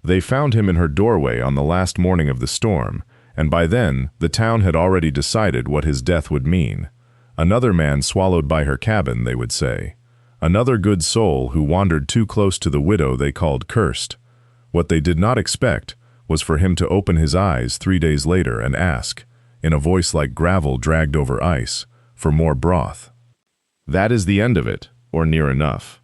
They found him in her doorway on the last morning of the storm, and by then the town had already decided what his death would mean. Another man swallowed by her cabin, they would say. Another good soul who wandered too close to the widow they called cursed. What they did not expect was for him to open his eyes 3 days later and ask, in a voice like gravel dragged over ice, for more broth. That is the end of it, or near enough.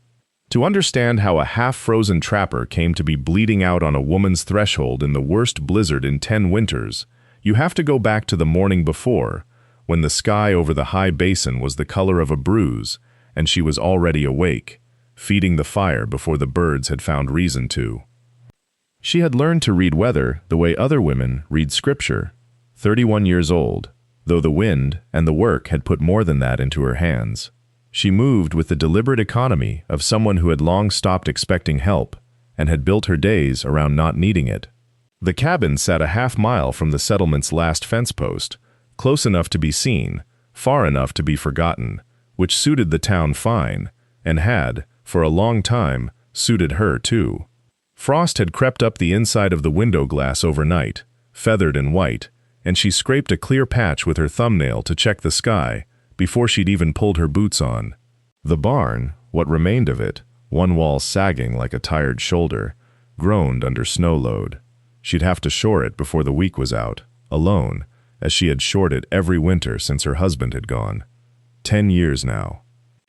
To understand how a half-frozen trapper came to be bleeding out on a woman's threshold in the worst blizzard in 10 winters, you have to go back to the morning before, when the sky over the high basin was the color of a bruise, and she was already awake, feeding the fire before the birds had found reason to. She had learned to read weather the way other women read scripture, 31 years old, though the wind and the work had put more than that into her hands. She moved with the deliberate economy of someone who had long stopped expecting help and had built her days around not needing it. The cabin sat a half-mile from the settlement's last fence post, close enough to be seen, far enough to be forgotten, which suited the town fine, and had, for a long time, suited her too. Frost had crept up the inside of the window glass overnight, feathered and white, and she scraped a clear patch with her thumbnail to check the sky before she'd even pulled her boots on. The barn, what remained of it, one wall sagging like a tired shoulder, groaned under snow load. She'd have to shore it before the week was out, alone, as she had shored it every winter since her husband had gone. 10 years now.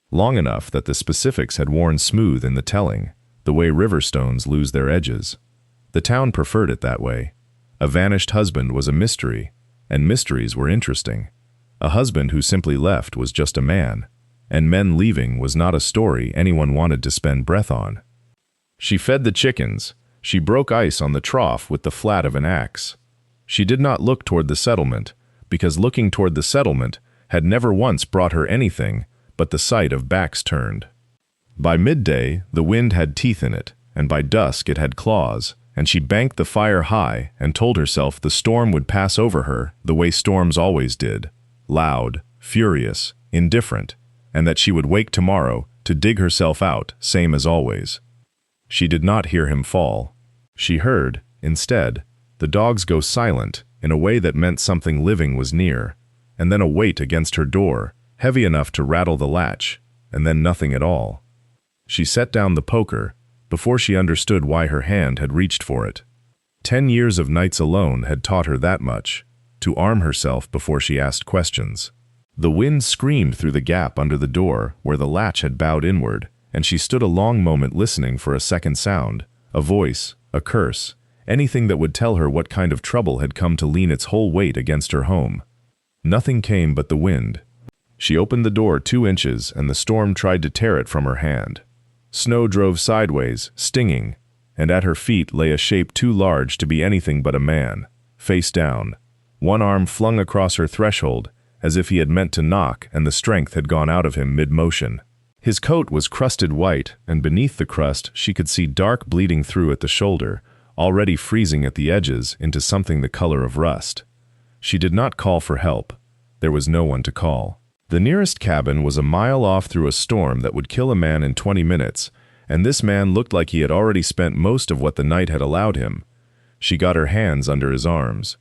Long enough that the specifics had worn smooth in the telling, the way river stones lose their edges. The town preferred it that way. A vanished husband was a mystery, and mysteries were interesting. A husband who simply left was just a man, and men leaving was not a story anyone wanted to spend breath on. She fed the chickens. She broke ice on the trough with the flat of an axe. She did not look toward the settlement, because looking toward the settlement had never once brought her anything but the sight of backs turned. By midday, the wind had teeth in it, and by dusk it had claws, and she banked the fire high and told herself the storm would pass over her the way storms always did, loud, furious, indifferent, and that she would wake tomorrow to dig herself out, same as always. She did not hear him fall. She heard, instead, the dogs go silent in a way that meant something living was near, and then a weight against her door, heavy enough to rattle the latch, and then nothing at all. She set down the poker before she understood why her hand had reached for it. 10 years of nights alone had taught her that much, to arm herself before she asked questions. The wind screamed through the gap under the door where the latch had bowed inward, and she stood a long moment listening for a second sound, a voice, a curse, anything that would tell her what kind of trouble had come to lean its whole weight against her home. Nothing came but the wind. She opened the door 2 inches and the storm tried to tear it from her hand. Snow drove sideways, stinging, and at her feet lay a shape too large to be anything but a man, face down, one arm flung across her threshold as if he had meant to knock and the strength had gone out of him mid-motion. His coat was crusted white, and beneath the crust she could see dark bleeding through at the shoulder, already freezing at the edges into something the color of rust. She did not call for help. There was no one to call. The nearest cabin was a mile off through a storm that would kill a man in 20 minutes, and this man looked like he had already spent most of what the night had allowed him. She got her hands under his arms.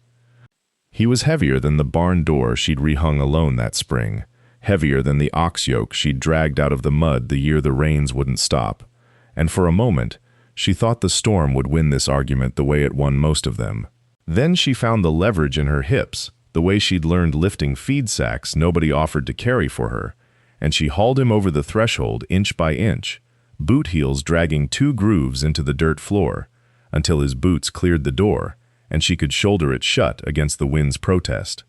He was heavier than the barn door she'd rehung alone that spring, heavier than the ox yoke she'd dragged out of the mud the year the rains wouldn't stop, and for a moment she thought the storm would win this argument the way it won most of them. Then she found the leverage in her hips, the way she'd learned lifting feed sacks nobody offered to carry for her, and she hauled him over the threshold inch by inch, boot heels dragging 2 grooves into the dirt floor, until his boots cleared the door, and she could shoulder it shut against the wind's protest.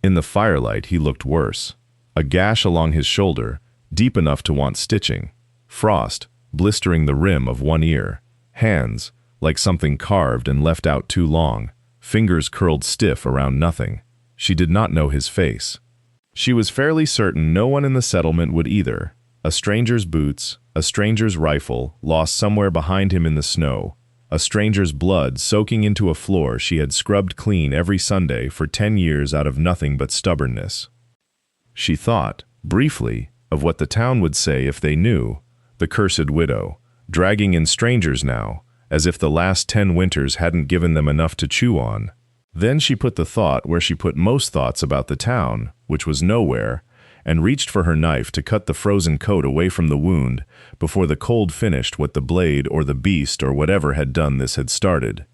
In the firelight he looked worse. A gash along his shoulder, deep enough to want stitching, frost blistering the rim of one ear, hands like something carved and left out too long, fingers curled stiff around nothing. She did not know his face. She was fairly certain no one in the settlement would either. A stranger's boots, a stranger's rifle, lost somewhere behind him in the snow, a stranger's blood soaking into a floor she had scrubbed clean every Sunday for 10 years out of nothing but stubbornness. She thought, briefly, of what the town would say if they knew, the cursed widow, dragging in strangers now, as if the last 10 winters hadn't given them enough to chew on. Then she put the thought where she put most thoughts about the town, which was nowhere, and reached for her knife to cut the frozen coat away from the wound before the cold finished what the blade or the beast or whatever had done this had started.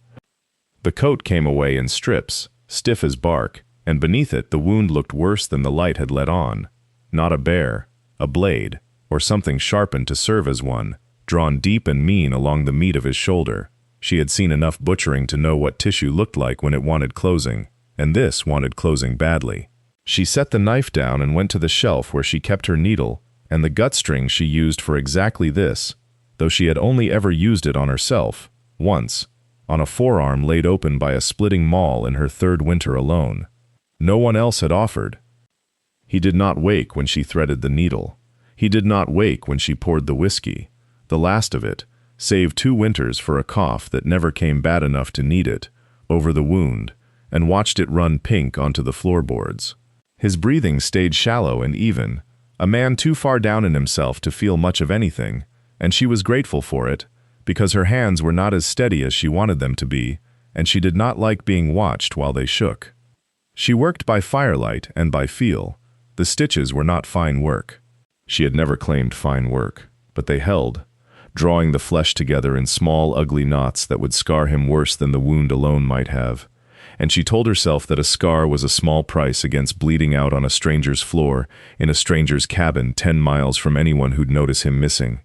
The coat came away in strips, stiff as bark, and beneath it the wound looked worse than the light had let on. Not a bear, a blade, or something sharpened to serve as one, drawn deep and mean along the meat of his shoulder. She had seen enough butchering to know what tissue looked like when it wanted closing, and this wanted closing badly. She set the knife down and went to the shelf where she kept her needle and the gut string she used for exactly this, though she had only ever used it on herself, once, on a forearm laid open by a splitting maul in her 3rd winter alone. No one else had offered. He did not wake when she threaded the needle. He did not wake when she poured the whiskey, the last of it, save 2 winters for a cough that never came bad enough to need it, over the wound, and watched it run pink onto the floorboards. His breathing stayed shallow and even, a man too far down in himself to feel much of anything, and she was grateful for it, because her hands were not as steady as she wanted them to be, and she did not like being watched while they shook. She worked by firelight and by feel. The stitches were not fine work. She had never claimed fine work, but they held, drawing the flesh together in small, ugly knots that would scar him worse than the wound alone might have. And she told herself that a scar was a small price against bleeding out on a stranger's floor in a stranger's cabin 10 miles from anyone who'd notice him missing.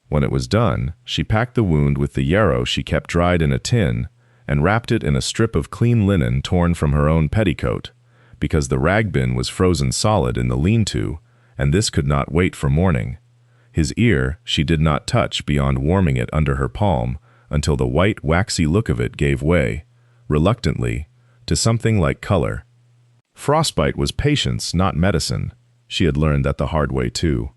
When it was done, she packed the wound with the yarrow she kept dried in a tin and wrapped it in a strip of clean linen torn from her own petticoat, because the rag bin was frozen solid in the lean-to, and this could not wait for morning. His ear she did not touch beyond warming it under her palm until the white, waxy look of it gave way, reluctantly, to something like color. Frostbite was patience, not medicine. She had learned that the hard way too.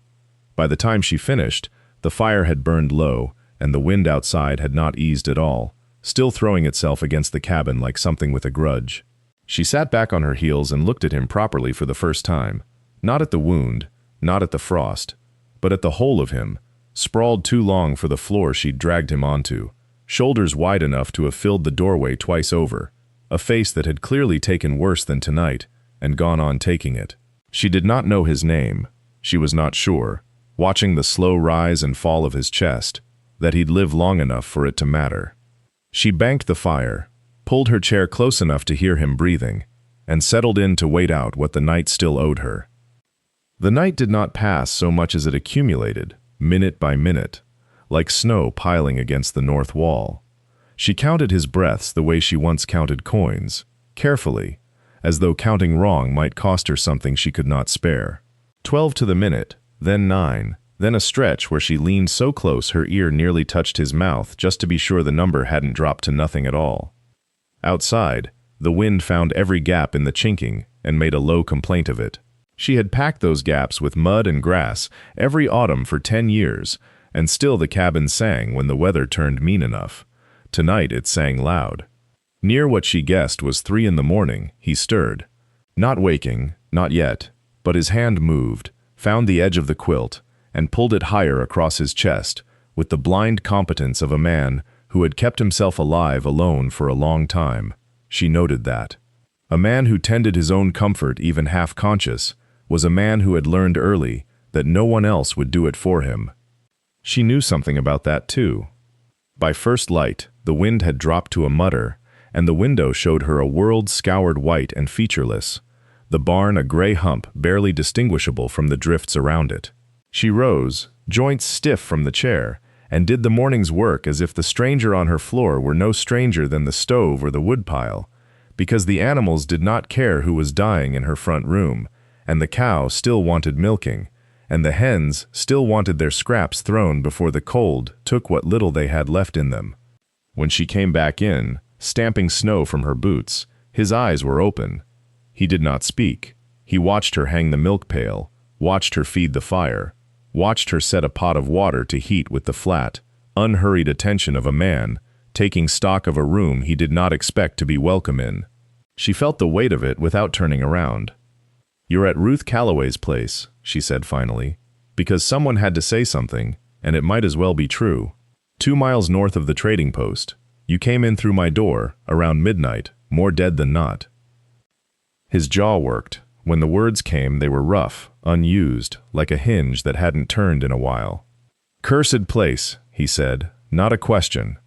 By the time she finished, the fire had burned low, and the wind outside had not eased at all, still throwing itself against the cabin like something with a grudge. She sat back on her heels and looked at him properly for the first time, not at the wound, not at the frost, but at the whole of him, sprawled too long for the floor she'd dragged him onto, shoulders wide enough to have filled the doorway twice over, a face that had clearly taken worse than tonight, and gone on taking it. She did not know his name. She was not sure, watching the slow rise and fall of his chest, that he'd live long enough for it to matter. She banked the fire, pulled her chair close enough to hear him breathing, and settled in to wait out what the night still owed her. The night did not pass so much as it accumulated, minute by minute, like snow piling against the north wall. She counted his breaths the way she once counted coins, carefully, as though counting wrong might cost her something she could not spare. 12 to the minute, then 9, then a stretch where she leaned so close her ear nearly touched his mouth just to be sure the number hadn't dropped to nothing at all. Outside, the wind found every gap in the chinking and made a low complaint of it. She had packed those gaps with mud and grass every autumn for 10 years, and still the cabin sang when the weather turned mean enough. Tonight it sang loud. Near what she guessed was 3 in the morning, he stirred. Not waking, not yet, but his hand moved, found the edge of the quilt, and pulled it higher across his chest, with the blind competence of a man who had kept himself alive alone for a long time. She noted that. A man who tended his own comfort, even half-conscious, was a man who had learned early that no one else would do it for him. She knew something about that too. By first light, the wind had dropped to a mutter, and the window showed her a world scoured white and featureless, the barn a gray hump barely distinguishable from the drifts around it. She rose, joints stiff from the chair, and did the morning's work as if the stranger on her floor were no stranger than the stove or the woodpile, because the animals did not care who was dying in her front room, and the cow still wanted milking, and the hens still wanted their scraps thrown before the cold took what little they had left in them. When she came back in, stamping snow from her boots, his eyes were open. He did not speak. He watched her hang the milk pail, watched her feed the fire, watched her set a pot of water to heat with the flat, unhurried attention of a man, taking stock of a room he did not expect to be welcome in. She felt the weight of it without turning around. "You're at Ruth Calloway's place," she said finally, because someone had to say something, and it might as well be true. 2 miles north of the trading post. You came in through my door, around midnight, more dead than not." His jaw worked. When the words came, they were rough, unused, like a hinge that hadn't turned in a while. "Cursed place," he said, "not a question."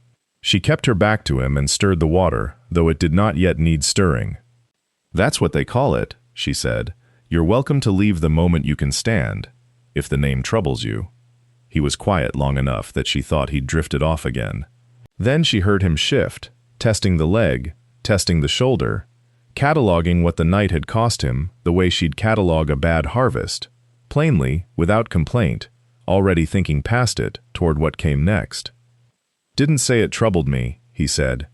She kept her back to him and stirred the water, though it did not yet need stirring. "That's what they call it," she said. "You're welcome to leave the moment you can stand, if the name troubles you." He was quiet long enough that she thought he'd drifted off again. Then she heard him shift, testing the leg, testing the shoulder, cataloging what the night had cost him the way she'd catalog a bad harvest, plainly, without complaint, already thinking past it toward what came next. "Didn't say it troubled me," he said.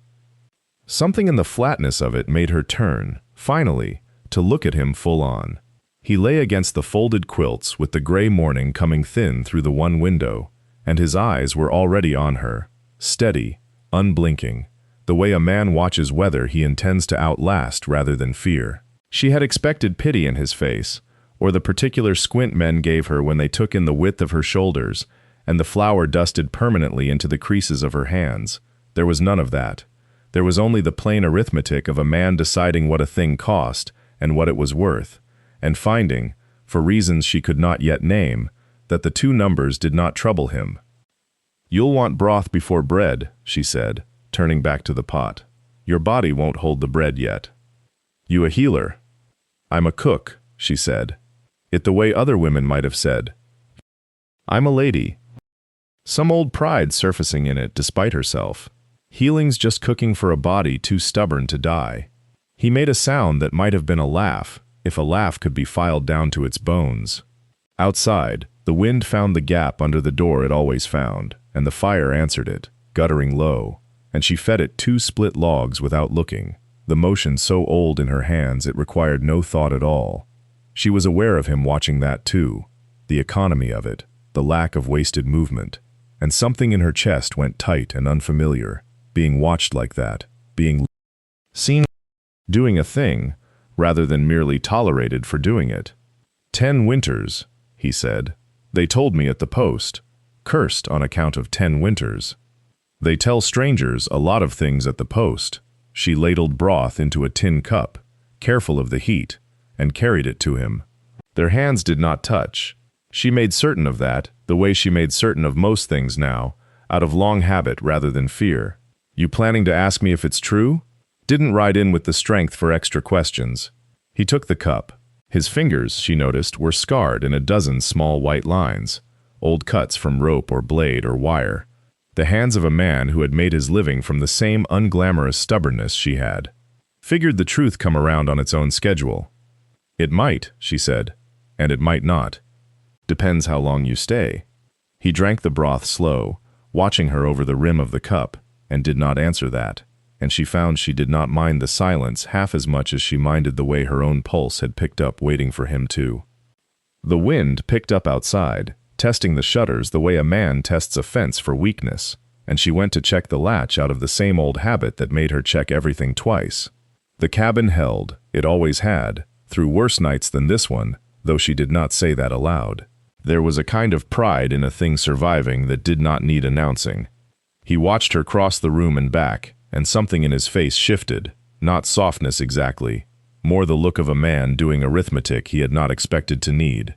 Something in the flatness of it made her turn, finally, to look at him full on. He lay against the folded quilts with the gray morning coming thin through the one window, and his eyes were already on her, steady, unblinking, the way a man watches weather he intends to outlast rather than fear. She had expected pity in his face, or the particular squint men gave her when they took in the width of her shoulders, and the flour dusted permanently into the creases of her hands. There was none of that. There was only the plain arithmetic of a man deciding what a thing cost and what it was worth, and finding, for reasons she could not yet name, that the two numbers did not trouble him. "You'll want broth before bread," she said, turning back to the pot. "Your body won't hold the bread yet." "You a healer?" "I'm a cook," she said. It the way other women might have said. "I'm a lady." Some old pride surfacing in it despite herself. Healing's just cooking for a body too stubborn to die. He made a sound that might have been a laugh, if a laugh could be filed down to its bones. Outside, the wind found the gap under the door it always found, and the fire answered it, guttering low, and she fed it 2 split logs without looking, the motion so old in her hands it required no thought at all. She was aware of him watching that too, the economy of it, the lack of wasted movement, and something in her chest went tight and unfamiliar, being watched like that, being seen doing a thing, rather than merely tolerated for doing it. 10 winters, he said. They told me at the post. Cursed on account of 10 winters. They tell strangers a lot of things at the post. She ladled broth into a tin cup, careful of the heat, and carried it to him. Their hands did not touch. She made certain of that, the way she made certain of most things now, out of long habit rather than fear. "You planning to ask me if it's true?" Didn't ride in with the strength for extra questions. He took the cup. His fingers, she noticed, were scarred in a dozen small white lines, old cuts from rope or blade or wire. The hands of a man who had made his living from the same unglamorous stubbornness she had. Figured the truth come around on its own schedule. "It might," she said, "and it might not. Depends how long you stay." He drank the broth slow, watching her over the rim of the cup, and did not answer that, and she found she did not mind the silence half as much as she minded the way her own pulse had picked up waiting for him too. The wind picked up outside, testing the shutters the way a man tests a fence for weakness, and she went to check the latch out of the same old habit that made her check everything twice. The cabin held, it always had, through worse nights than this one, though she did not say that aloud. There was a kind of pride in a thing surviving that did not need announcing. He watched her cross the room and back, and something in his face shifted, not softness exactly, more the look of a man doing arithmetic he had not expected to need.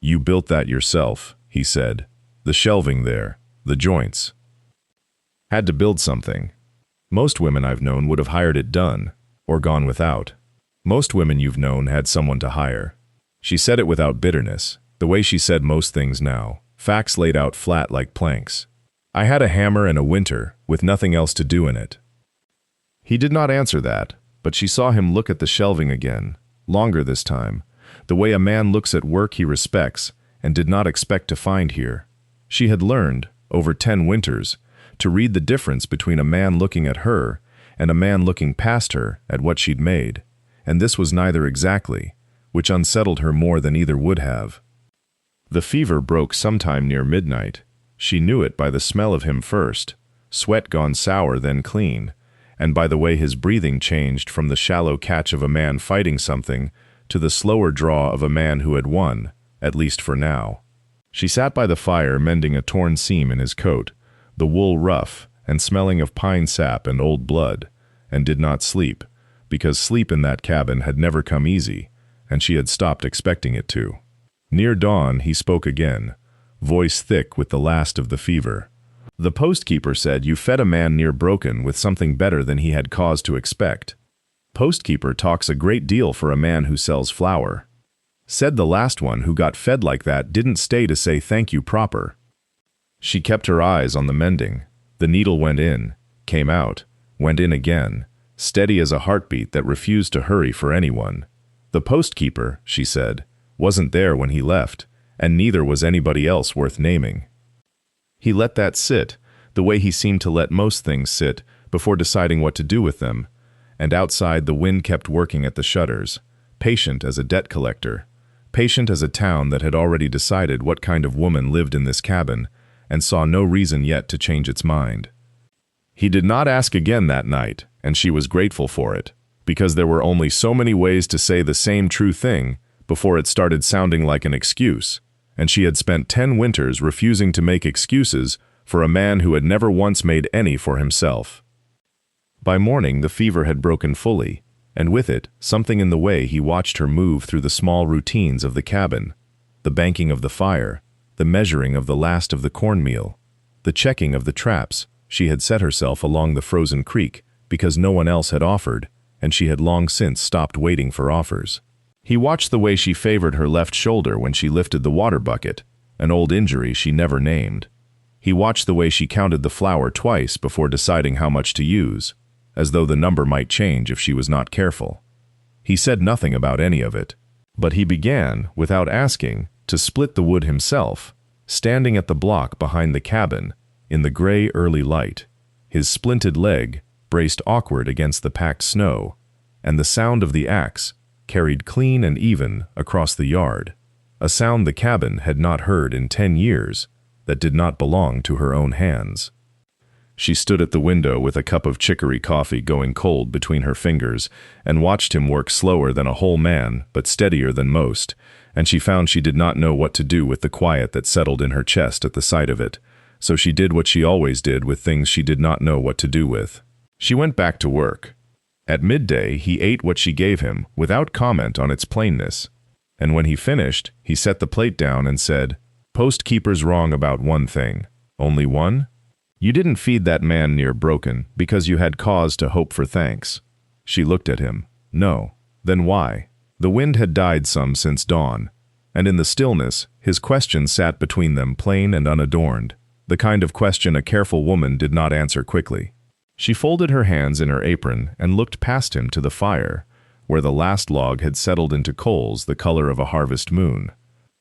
"You built that yourself," he said. "The shelving there, the joints." Had to build something. Most women I've known would have hired it done, or gone without. Most women you've known had someone to hire. She said it without bitterness, the way she said most things now, facts laid out flat like planks. "I had a hammer and a winter, with nothing else to do in it." He did not answer that, but she saw him look at the shelving again, longer this time, the way a man looks at work he respects and did not expect to find here. She had learned, over 10 winters, to read the difference between a man looking at her and a man looking past her at what she'd made, and this was neither exactly, which unsettled her more than either would have. The fever broke sometime near midnight. She knew it by the smell of him first, sweat gone sour then clean, and by the way his breathing changed from the shallow catch of a man fighting something to the slower draw of a man who had won, at least for now. She sat by the fire mending a torn seam in his coat, the wool rough and smelling of pine sap and old blood, and did not sleep, because sleep in that cabin had never come easy, and she had stopped expecting it to. Near dawn he spoke again, voice thick with the last of the fever. "The postkeeper said you fed a man near broken with something better than he had cause to expect. Postkeeper talks a great deal for a man who sells flour. Said the last one who got fed like that didn't stay to say thank you proper." She kept her eyes on the mending. The needle went in, came out, went in again, steady as a heartbeat that refused to hurry for anyone. "The postkeeper," she said, "wasn't there when he left, and neither was anybody else worth naming. He let that sit, the way he seemed to let most things sit, before deciding what to do with them, and outside the wind kept working at the shutters, patient as a debt collector, patient as a town that had already decided what kind of woman lived in this cabin, and saw no reason yet to change its mind. He did not ask again that night, and she was grateful for it, because there were only so many ways to say the same true thing before it started sounding like an excuse, and she had spent 10 winters refusing to make excuses for a man who had never once made any for himself. By morning the fever had broken fully, and with it something in the way he watched her move through the small routines of the cabin, the banking of the fire, the measuring of the last of the cornmeal, the checking of the traps she had set herself along the frozen creek because no one else had offered, and she had long since stopped waiting for offers. He watched the way she favored her left shoulder when she lifted the water bucket, an old injury she never named. He watched the way she counted the flour twice before deciding how much to use, as though the number might change if she was not careful. He said nothing about any of it, but he began, without asking, to split the wood himself, standing at the block behind the cabin, in the gray early light, his splinted leg braced awkward against the packed snow, and the sound of the axe carried clean and even across the yard, a sound the cabin had not heard in 10 years that did not belong to her own hands. She stood at the window with a cup of chicory coffee going cold between her fingers and watched him work slower than a whole man but steadier than most, and she found she did not know what to do with the quiet that settled in her chest at the sight of it, so she did what she always did with things she did not know what to do with. She went back to work. At midday he ate what she gave him without comment on its plainness, and when he finished, he set the plate down and said, "Postkeeper's wrong about one thing." "Only one?" "You didn't feed that man near broken because you had cause to hope for thanks." She looked at him. "No." "Then why?" The wind had died some since dawn, and in the stillness his question sat between them plain and unadorned, the kind of question a careful woman did not answer quickly. She folded her hands in her apron and looked past him to the fire, where the last log had settled into coals the color of a harvest moon.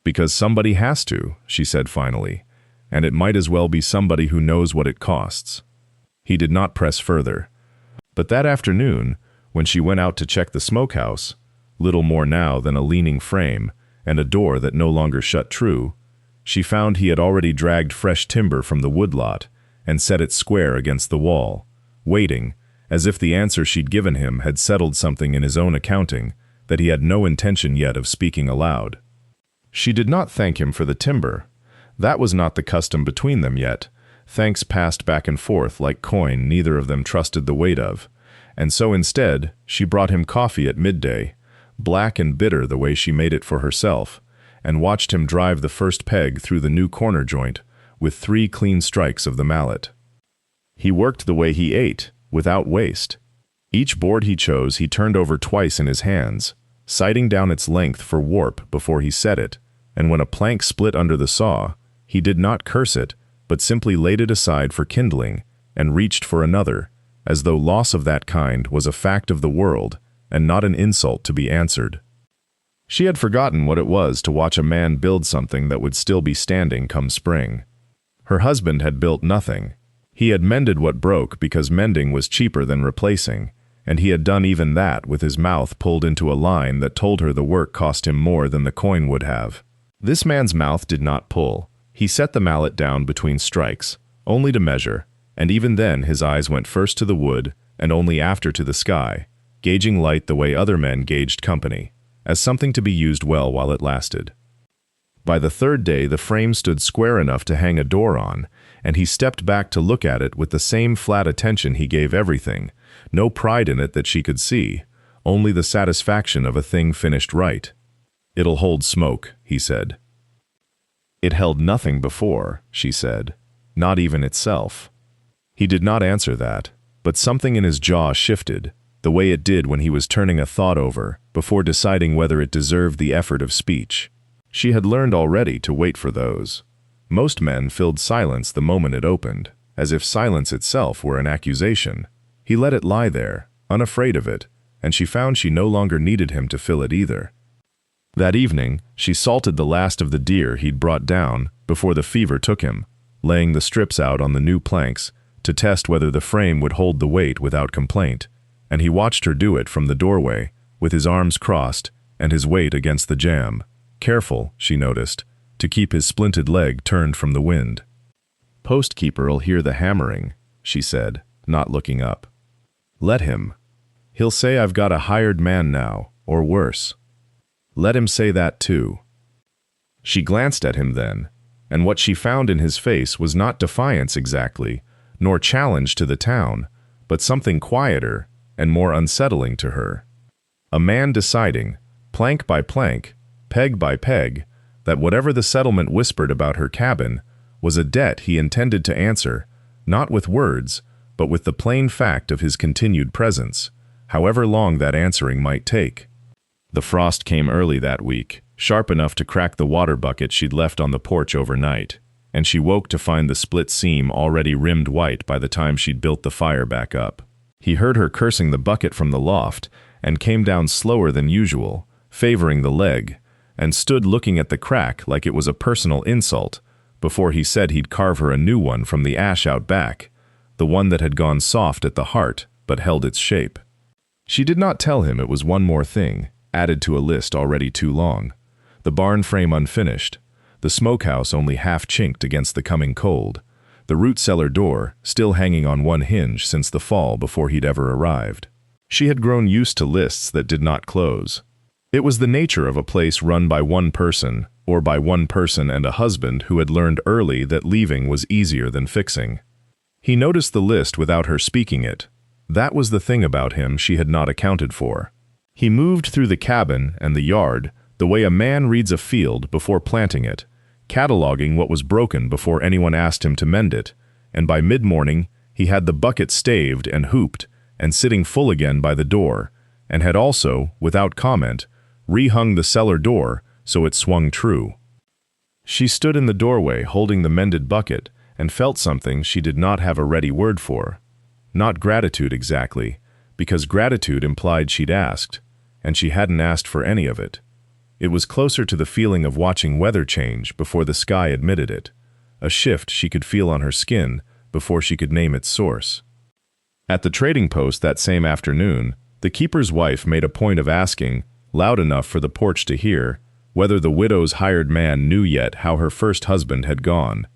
"Because somebody has to," she said finally, "and it might as well be somebody who knows what it costs." He did not press further. But that afternoon, when she went out to check the smokehouse, little more now than a leaning frame and a door that no longer shut true, she found he had already dragged fresh timber from the woodlot and set it square against the wall, waiting, as if the answer she'd given him had settled something in his own accounting that he had no intention yet of speaking aloud. She did not thank him for the timber. That was not the custom between them yet. Thanks passed back and forth like coin neither of them trusted the weight of, and so instead she brought him coffee at midday, black and bitter the way she made it for herself, and watched him drive the first peg through the new corner joint with 3 clean strikes of the mallet. He worked the way he ate, without waste. Each board he chose he turned over twice in his hands, sighting down its length for warp before he set it, and when a plank split under the saw, he did not curse it, but simply laid it aside for kindling and reached for another, as though loss of that kind was a fact of the world and not an insult to be answered. She had forgotten what it was to watch a man build something that would still be standing come spring. Her husband had built nothing. He had mended what broke because mending was cheaper than replacing, and he had done even that with his mouth pulled into a line that told her the work cost him more than the coin would have. This man's mouth did not pull. He set the mallet down between strikes, only to measure, and even then his eyes went first to the wood and only after to the sky, gauging light the way other men gauged company, as something to be used well while it lasted. By the 3rd day the frame stood square enough to hang a door on, and he stepped back to look at it with the same flat attention he gave everything, no pride in it that she could see, only the satisfaction of a thing finished right. "It'll hold smoke," he said. "It held nothing before," she said, "not even itself." He did not answer that, but something in his jaw shifted, the way it did when he was turning a thought over, before deciding whether it deserved the effort of speech. She had learned already to wait for those. Most men filled silence the moment it opened, as if silence itself were an accusation. He let it lie there, unafraid of it, and she found she no longer needed him to fill it either. That evening, she salted the last of the deer he'd brought down before the fever took him, laying the strips out on the new planks to test whether the frame would hold the weight without complaint, and he watched her do it from the doorway, with his arms crossed and his weight against the jamb, careful, she noticed, to keep his splinted leg turned from the wind. "Postkeeper'll hear the hammering," she said, not looking up. "Let him. He'll say I've got a hired man now, or worse. Let him say that too." She glanced at him then, and what she found in his face was not defiance exactly, nor challenge to the town, but something quieter and more unsettling to her. A man deciding, plank by plank, peg by peg, that whatever the settlement whispered about her cabin was a debt he intended to answer, not with words, but with the plain fact of his continued presence, however long that answering might take. The frost came early that week, sharp enough to crack the water bucket she'd left on the porch overnight, and she woke to find the split seam already rimmed white by the time she'd built the fire back up. He heard her cursing the bucket from the loft, and came down slower than usual, favoring the leg, and stood looking at the crack like it was a personal insult, before he said he'd carve her a new one from the ash out back, the one that had gone soft at the heart but held its shape. She did not tell him it was one more thing, added to a list already too long. The barn frame unfinished, the smokehouse only half chinked against the coming cold, the root cellar door still hanging on one hinge since the fall before he'd ever arrived. She had grown used to lists that did not close. It was the nature of a place run by one person, or by one person and a husband who had learned early that leaving was easier than fixing. He noticed the list without her speaking it. That was the thing about him she had not accounted for. He moved through the cabin and the yard the way a man reads a field before planting it, cataloging what was broken before anyone asked him to mend it, and by mid-morning he had the bucket staved and hooped and sitting full again by the door, and had also, without comment, rehung the cellar door so it swung true. She stood in the doorway holding the mended bucket and felt something she did not have a ready word for. Not gratitude exactly, because gratitude implied she'd asked, and she hadn't asked for any of it. It was closer to the feeling of watching weather change before the sky admitted it, a shift she could feel on her skin before she could name its source. At the trading post that same afternoon, the keeper's wife made a point of asking, loud enough for the porch to hear, whether the widow's hired man knew yet how her first husband had gone.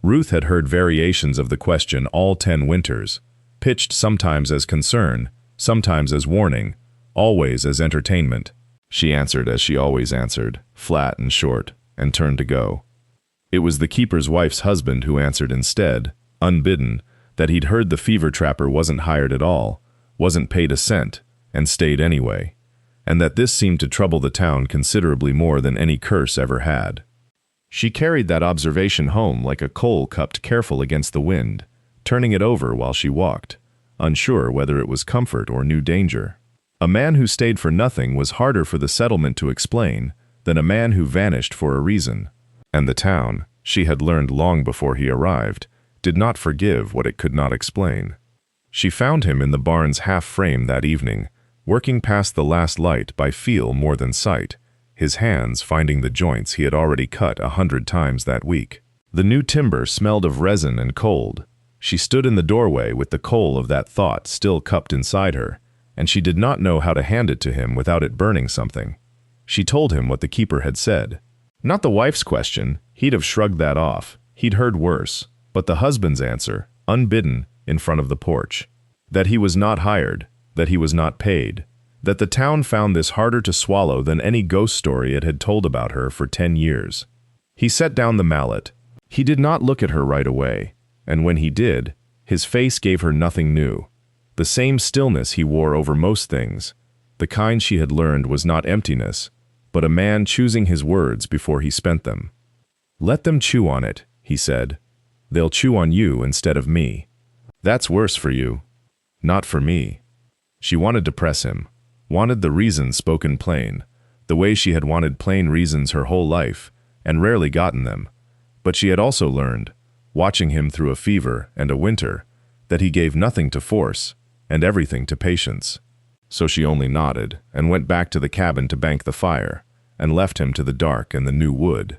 Ruth had heard variations of the question all 10 winters, pitched sometimes as concern, sometimes as warning, always as entertainment. She answered as she always answered, flat and short, and turned to go. It was the keeper's wife's husband who answered instead, unbidden, that he'd heard the fever trapper wasn't hired at all, wasn't paid a cent, and stayed anyway, and that this seemed to trouble the town considerably more than any curse ever had. She carried that observation home like a coal cupped careful against the wind, turning it over while she walked, unsure whether it was comfort or new danger. A man who stayed for nothing was harder for the settlement to explain than a man who vanished for a reason, and the town, she had learned long before he arrived, did not forgive what it could not explain. She found him in the barn's half-frame that evening, working past the last light by feel more than sight, his hands finding the joints he had already cut 100 times that week. The new timber smelled of resin and cold. She stood in the doorway with the coal of that thought still cupped inside her, and she did not know how to hand it to him without it burning something. She told him what the keeper had said. Not the wife's question, he'd have shrugged that off, he'd heard worse, but the husband's answer, unbidden, in front of the porch. That he was not hired, that he was not paid, that the town found this harder to swallow than any ghost story it had told about her for 10 years. He set down the mallet. He did not look at her right away. and when he did, his face gave her nothing new. The same stillness he wore over most things. The kind she had learned was not emptiness, but a man choosing his words before he spent them. "Let them chew on it," he said. "They'll chew on you instead of me. That's worse for you. Not for me." She wanted to press him, wanted the reasons spoken plain, the way she had wanted plain reasons her whole life, and rarely gotten them. But she had also learned, watching him through a fever and a winter, that he gave nothing to force and everything to patience. So she only nodded and went back to the cabin to bank the fire, and left him to the dark and the new wood.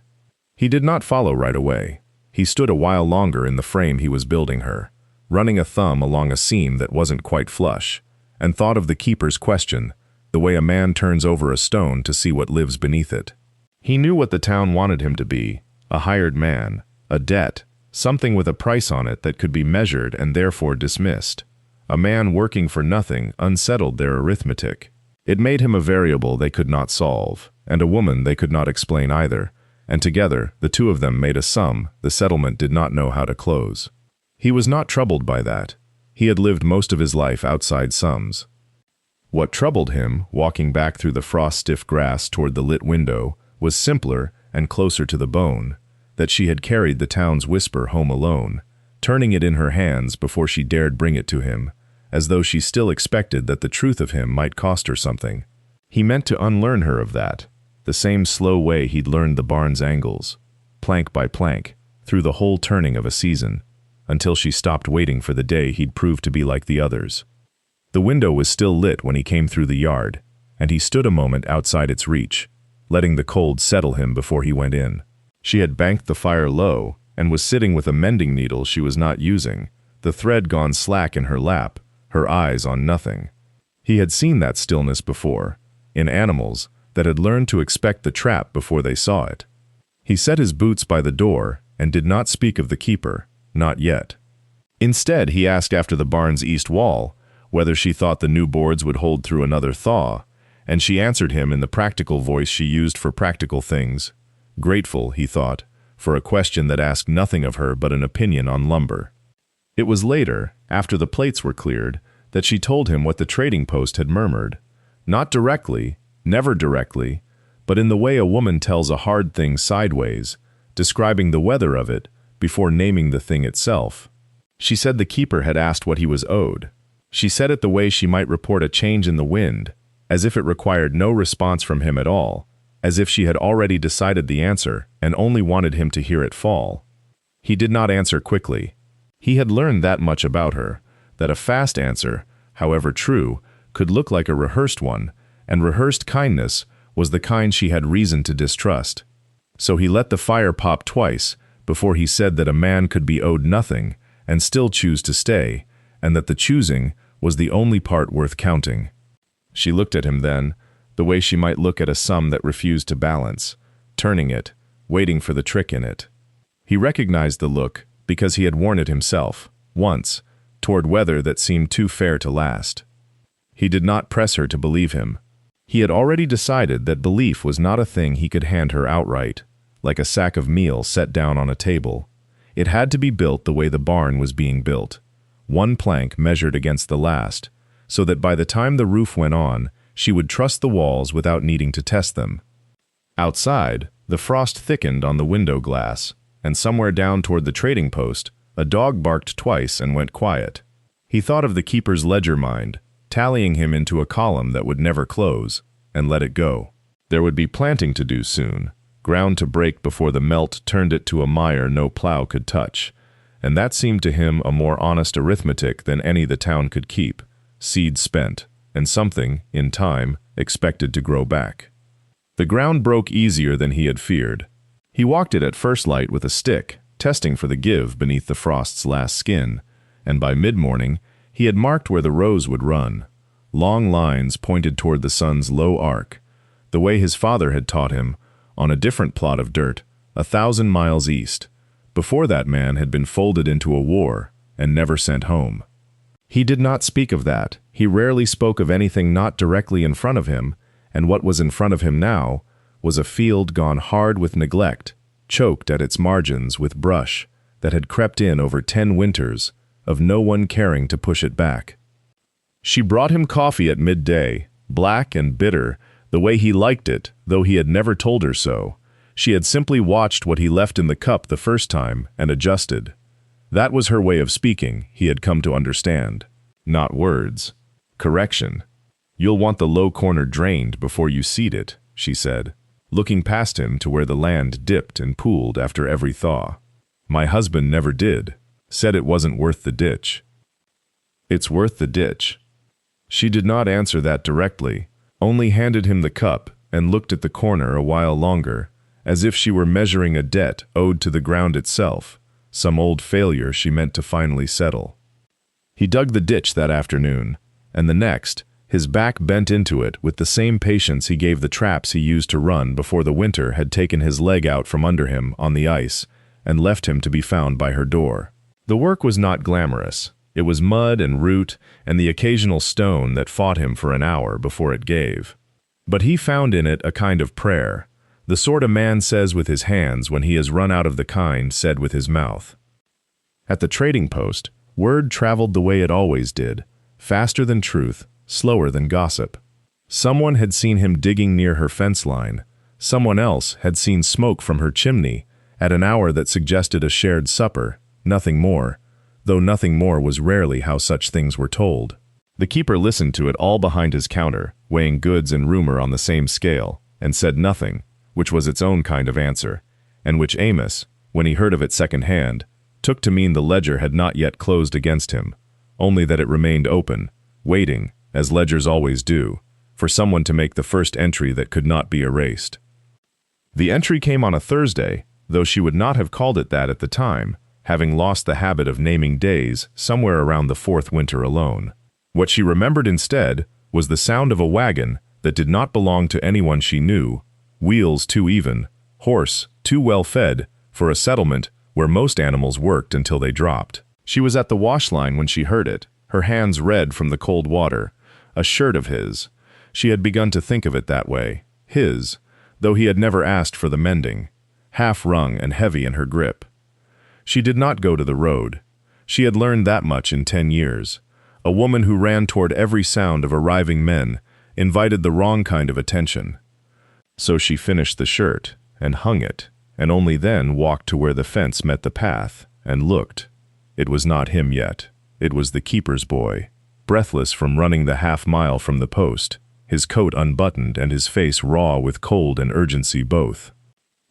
He did not follow right away. He stood a while longer in the frame he was building her, running a thumb along a seam that wasn't quite flush, and thought of the keeper's question, the way a man turns over a stone to see what lives beneath it. He knew what the town wanted him to be, a hired man, a debt, something with a price on it that could be measured and therefore dismissed. A man working for nothing unsettled their arithmetic. It made him a variable they could not solve, and a woman they could not explain either, and together the two of them made a sum the settlement did not know how to close. He was not troubled by that. He had lived most of his life outside sums. What troubled him, walking back through the frost-stiff grass toward the lit window, was simpler and closer to the bone, that she had carried the town's whisper home alone, turning it in her hands before she dared bring it to him, as though she still expected that the truth of him might cost her something. He meant to unlearn her of that, the same slow way he'd learned the barn's angles, plank by plank, through the whole turning of a season, until she stopped waiting for the day he'd prove to be like the others. The window was still lit when he came through the yard, and he stood a moment outside its reach, letting the cold settle him before he went in. She had banked the fire low, and was sitting with a mending needle she was not using, the thread gone slack in her lap, her eyes on nothing. He had seen that stillness before, in animals that had learned to expect the trap before they saw it. He set his boots by the door and did not speak of the keeper, not yet. Instead, he asked after the barn's east wall, whether she thought the new boards would hold through another thaw, and she answered him in the practical voice she used for practical things, grateful, he thought, for a question that asked nothing of her but an opinion on lumber. It was later, after the plates were cleared, that she told him what the trading post had murmured, not directly, never directly, but in the way a woman tells a hard thing sideways, describing the weather of it before naming the thing itself. She said the keeper had asked what he was owed. She said it the way she might report a change in the wind, as if it required no response from him at all, as if she had already decided the answer and only wanted him to hear it fall. He did not answer quickly. He had learned that much about her, that a fast answer, however true, could look like a rehearsed one, and rehearsed kindness was the kind she had reason to distrust. So he let the fire pop twice before he said that a man could be owed nothing and still choose to stay, and that the choosing was the only part worth counting. She looked at him then, the way she might look at a sum that refused to balance, turning it, waiting for the trick in it. He recognized the look because he had worn it himself, once, toward weather that seemed too fair to last. He did not press her to believe him. He had already decided that belief was not a thing he could hand her outright, like a sack of meal set down on a table. It had to be built the way the barn was being built, one plank measured against the last, so that by the time the roof went on, she would trust the walls without needing to test them. Outside, the frost thickened on the window glass, and somewhere down toward the trading post, a dog barked twice and went quiet. He thought of the keeper's ledger mind, tallying him into a column that would never close, and let it go. There would be planting to do soon, ground to break before the melt turned it to a mire no plow could touch, and that seemed to him a more honest arithmetic than any the town could keep, seed spent, and something, in time, expected to grow back. The ground broke easier than he had feared. He walked it at first light with a stick, testing for the give beneath the frost's last skin, and by mid-morning he had marked where the rows would run. Long lines pointed toward the sun's low arc, the way his father had taught him, on a different plot of dirt, 1,000 miles east. Before that man had been folded into a war and never sent home. He did not speak of that. He rarely spoke of anything not directly in front of him, and what was in front of him now was a field gone hard with neglect, choked at its margins with brush that had crept in over 10 winters, of no one caring to push it back. She brought him coffee at midday, black and bitter, the way he liked it, though he had never told her so. She had simply watched what he left in the cup the first time and adjusted. That was her way of speaking, he had come to understand. Not words. Correction. "You'll want the low corner drained before you seed it," she said, looking past him to where the land dipped and pooled after every thaw. "My husband never did. Said it wasn't worth the ditch." "It's worth the ditch." She did not answer that directly, only handed him the cup and looked at the corner a while longer, as if she were measuring a debt owed to the ground itself, some old failure she meant to finally settle. He dug the ditch that afternoon, and the next, his back bent into it with the same patience he gave the traps he used to run before the winter had taken his leg out from under him on the ice and left him to be found by her door. The work was not glamorous. It was mud and root and the occasional stone that fought him for an hour before it gave. But he found in it a kind of prayer, the sort a man says with his hands when he has run out of the kind said with his mouth. At the trading post, word traveled the way it always did, faster than truth, slower than gossip. Someone had seen him digging near her fence line. Someone else had seen smoke from her chimney at an hour that suggested a shared supper, nothing more, though nothing more was rarely how such things were told. The keeper listened to it all behind his counter, weighing goods and rumor on the same scale, and said nothing, which was its own kind of answer, and which Amos, when he heard of it second-hand, took to mean the ledger had not yet closed against him, only that it remained open, waiting, as ledgers always do, for someone to make the first entry that could not be erased. The entry came on a Thursday, though she would not have called it that at the time, having lost the habit of naming days somewhere around the fourth winter alone. What she remembered instead was the sound of a wagon that did not belong to anyone she knew, wheels too even, horse too well fed for a settlement where most animals worked until they dropped. She was at the wash line when she heard it, her hands red from the cold water, a shirt of his. She had begun to think of it that way, his, though he had never asked for the mending, half wrung and heavy in her grip. She did not go to the road. She had learned that much in 10 years. A woman who ran toward every sound of arriving men invited the wrong kind of attention. So she finished the shirt and hung it, and only then walked to where the fence met the path and looked. It was not him yet. It was the keeper's boy, breathless from running the half-mile from the post, his coat unbuttoned and his face raw with cold and urgency both.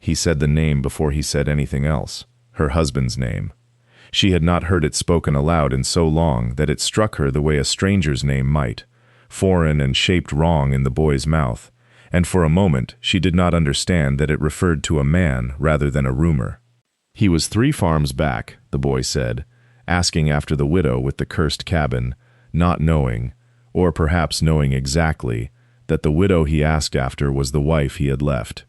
He said the name before he said anything else. Her husband's name. She had not heard it spoken aloud in so long that it struck her the way a stranger's name might, foreign and shaped wrong in the boy's mouth, and for a moment she did not understand that it referred to a man rather than a rumor. He was 3 farms back, the boy said, asking after the widow with the cursed cabin, not knowing, or perhaps knowing exactly, that the widow he asked after was the wife he had left.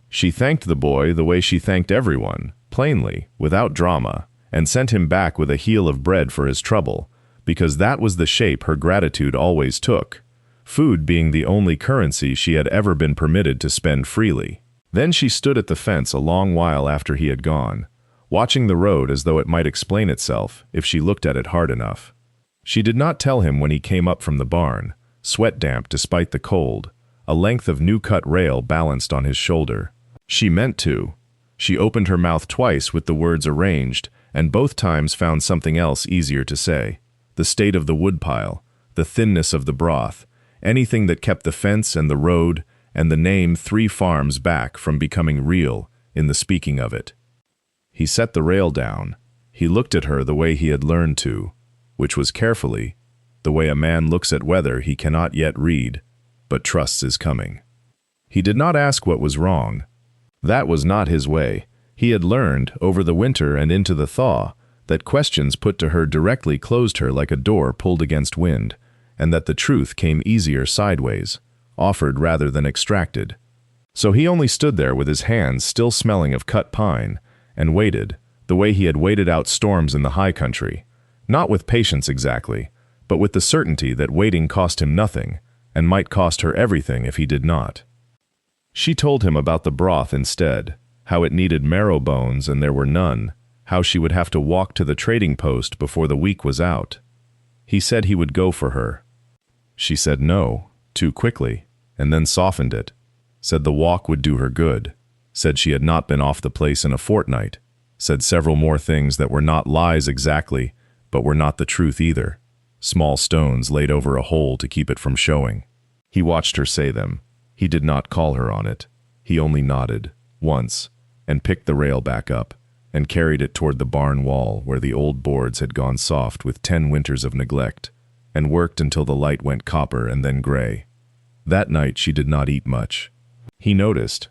She thanked the boy the way she thanked everyone, plainly, without drama, and sent him back with a heel of bread for his trouble, because that was the shape her gratitude always took, food being the only currency she had ever been permitted to spend freely. Then she stood at the fence a long while after he had gone, watching the road as though it might explain itself if she looked at it hard enough. She did not tell him when he came up from the barn, sweat-damp despite the cold, a length of new-cut rail balanced on his shoulder. She meant to. She opened her mouth twice with the words arranged, and both times found something else easier to say. The state of the woodpile, the thinness of the broth, anything that kept the fence and the road and the name 3 farms back from becoming real in the speaking of it. He set the rail down. He looked at her the way he had learned to, which was carefully, the way a man looks at weather he cannot yet read, but trusts is coming. He did not ask what was wrong. That was not his way. He had learned, over the winter and into the thaw, that questions put to her directly closed her like a door pulled against wind, and that the truth came easier sideways, offered rather than extracted. So he only stood there with his hands still smelling of cut pine, and waited, the way he had waited out storms in the high country, not with patience exactly, but with the certainty that waiting cost him nothing, and might cost her everything if he did not. She told him about the broth instead, how it needed marrow bones and there were none, how she would have to walk to the trading post before the week was out. He said he would go for her. She said no, too quickly, and then softened it. Said the walk would do her good. Said she had not been off the place in a fortnight. Said several more things that were not lies exactly, but were not the truth either. Small stones laid over a hole to keep it from showing. He watched her say them. He did not call her on it. He only nodded, once, and picked the rail back up, and carried it toward the barn wall where the old boards had gone soft with 10 winters of neglect, and worked until the light went copper and then gray. That night she did not eat much. He noticed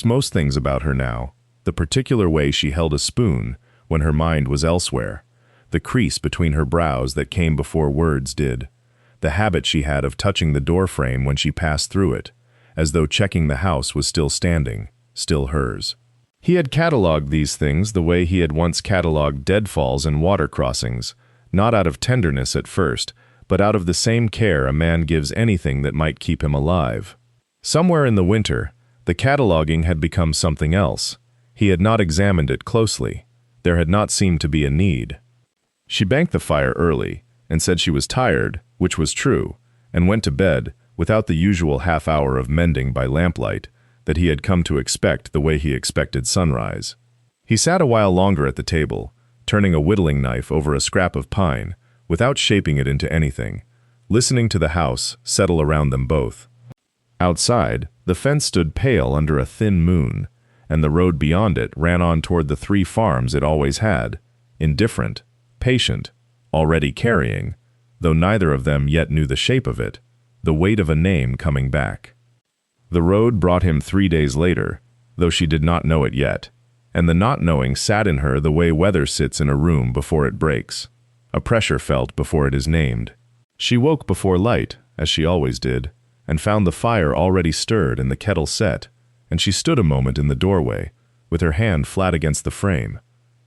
most things about her now, the particular way she held a spoon when her mind was elsewhere, the crease between her brows that came before words did, the habit she had of touching the door frame when she passed through it, as though checking the house was still standing, still hers. He had catalogued these things the way he had once catalogued deadfalls and water crossings, not out of tenderness at first, but out of the same care a man gives anything that might keep him alive. Somewhere in the winter, the cataloguing had become something else. He had not examined it closely. There had not seemed to be a need. She banked the fire early, and said she was tired, which was true, and went to bed without the usual half-hour of mending by lamplight that he had come to expect the way he expected sunrise. He sat a while longer at the table, turning a whittling knife over a scrap of pine, without shaping it into anything, listening to the house settle around them both. Outside, the fence stood pale under a thin moon, and the road beyond it ran on toward the 3 farms it always had, indifferent, patient, already carrying, though neither of them yet knew the shape of it, the weight of a name coming back. The road brought him 3 days later, though she did not know it yet, and the not knowing sat in her the way weather sits in a room before it breaks, a pressure felt before it is named. She woke before light, as she always did, and found the fire already stirred and the kettle set, and she stood a moment in the doorway, with her hand flat against the frame,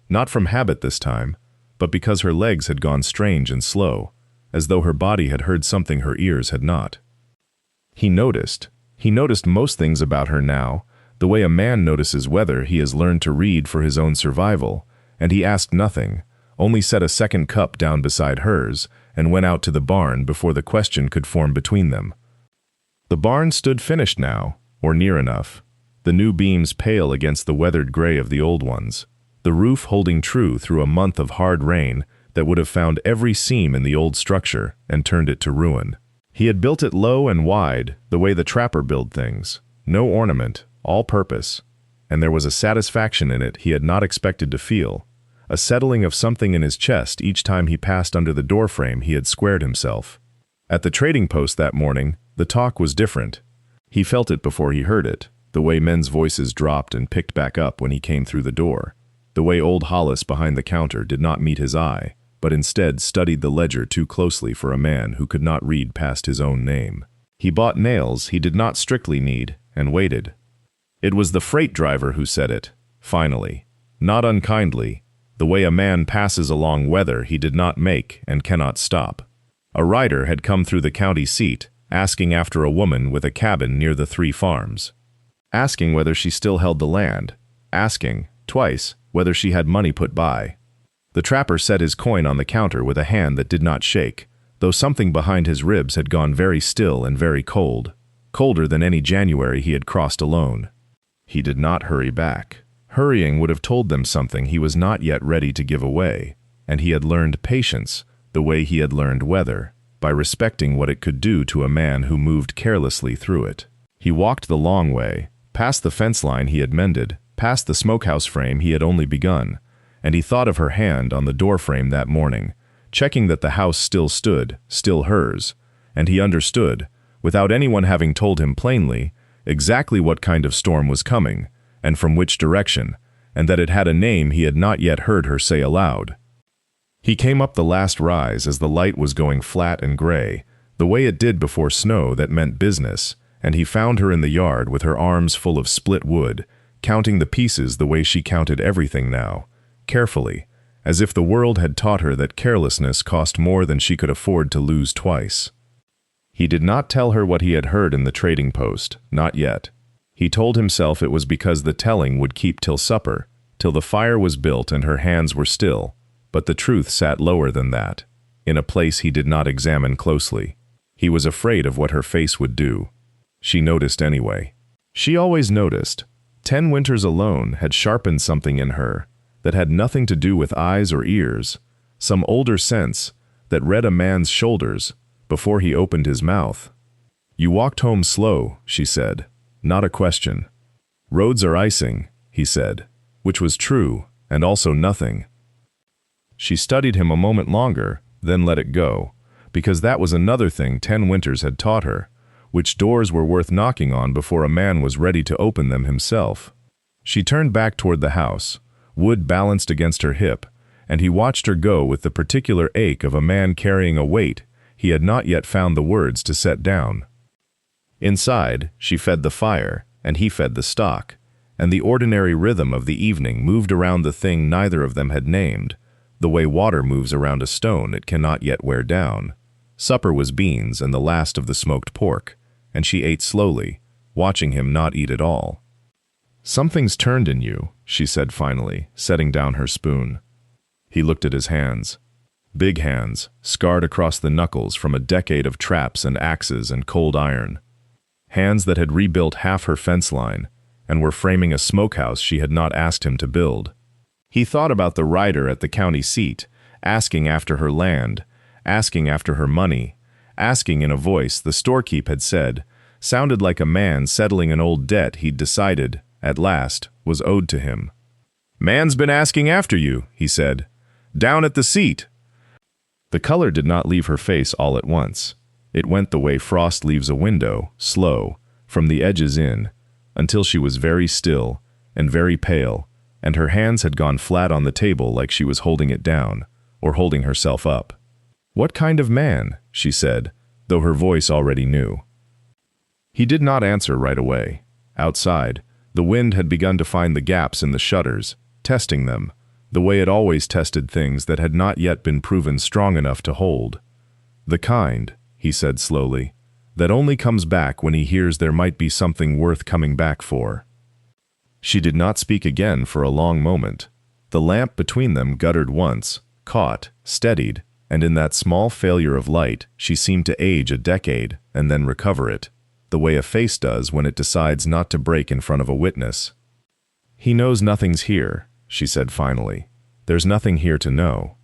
not from habit this time, but because her legs had gone strange and slow, as though her body had heard something her ears had not. He noticed most things about her now, the way a man notices weather he has learned to read for his own survival, and he asked nothing, only set a second cup down beside hers, and went out to the barn before the question could form between them. The barn stood finished now, or near enough, the new beams pale against the weathered gray of the old ones, the roof holding true through a month of hard rain that would have found every seam in the old structure and turned it to ruin. He had built it low and wide, the way the trapper build things, no ornament, all purpose, and there was a satisfaction in it he had not expected to feel, a settling of something in his chest each time he passed under the doorframe he had squared himself. At the trading post that morning, the talk was different. He felt it before he heard it, the way men's voices dropped and picked back up when he came through the door, the way old Hollis behind the counter did not meet his eye, but instead studied the ledger too closely for a man who could not read past his own name. He bought nails he did not strictly need, and waited. It was the freight driver who said it, finally, not unkindly, the way a man passes along weather he did not make and cannot stop. A rider had come through the county seat, asking after a woman with a cabin near the 3 farms. Asking whether she still held the land. Asking, twice, whether she had money put by. The trapper set his coin on the counter with a hand that did not shake, though something behind his ribs had gone very still and very cold, colder than any January he had crossed alone. He did not hurry back. Hurrying would have told them something he was not yet ready to give away, and he had learned patience, the way he had learned weather, by respecting what it could do to a man who moved carelessly through it. He walked the long way, past the fence line he had mended, past the smokehouse frame he had only begun, and he thought of her hand on the door frame that morning, checking that the house still stood, still hers, and he understood, without anyone having told him plainly, exactly what kind of storm was coming, and from which direction, and that it had a name he had not yet heard her say aloud. He came up the last rise as the light was going flat and gray, the way it did before snow that meant business, and he found her in the yard with her arms full of split wood, counting the pieces the way she counted everything now, carefully, as if the world had taught her that carelessness cost more than she could afford to lose twice. He did not tell her what he had heard in the trading post, not yet. He told himself it was because the telling would keep till supper, till the fire was built and her hands were still, but the truth sat lower than that, in a place he did not examine closely. He was afraid of what her face would do. She noticed anyway. She always noticed. 10 winters alone had sharpened something in her that had nothing to do with eyes or ears, some older sense that read a man's shoulders before he opened his mouth. "You walked home slow," she said. "Not a question." "Roads are icing," he said, which was true and also nothing. She studied him a moment longer, then let it go, because that was another thing 10 winters had taught her, which doors were worth knocking on before a man was ready to open them himself. She turned back toward the house, Wood balanced against her hip, and he watched her go with the particular ache of a man carrying a weight he had not yet found the words to set down. Inside, she fed the fire, and he fed the stock, and the ordinary rhythm of the evening moved around the thing neither of them had named, the way water moves around a stone it cannot yet wear down. Supper was beans and the last of the smoked pork, and she ate slowly, watching him not eat at all. "Something's turned in you," she said finally, setting down her spoon. He looked at his hands. Big hands, scarred across the knuckles from a decade of traps and axes and cold iron. Hands that had rebuilt half her fence line and were framing a smokehouse she had not asked him to build. He thought about the rider at the county seat, asking after her land, asking after her money, asking in a voice the storekeep had said sounded like a man settling an old debt he'd decided, at last, was owed to him. "Man's been asking after you," he said. "Down at the seat." The color did not leave her face all at once. It went the way frost leaves a window, slow, from the edges in, until she was very still and very pale, and her hands had gone flat on the table like she was holding it down, or holding herself up. "What kind of man?" she said, though her voice already knew. He did not answer right away. Outside, the wind had begun to find the gaps in the shutters, testing them, the way it always tested things that had not yet been proven strong enough to hold. "The kind," he said slowly, "that only comes back when he hears there might be something worth coming back for." She did not speak again for a long moment. The lamp between them guttered once, caught, steadied, and in that small failure of light she seemed to age a decade and then recover it, the way a face does when it decides not to break in front of a witness. "He knows nothing's here," she said finally. "There's nothing here to know."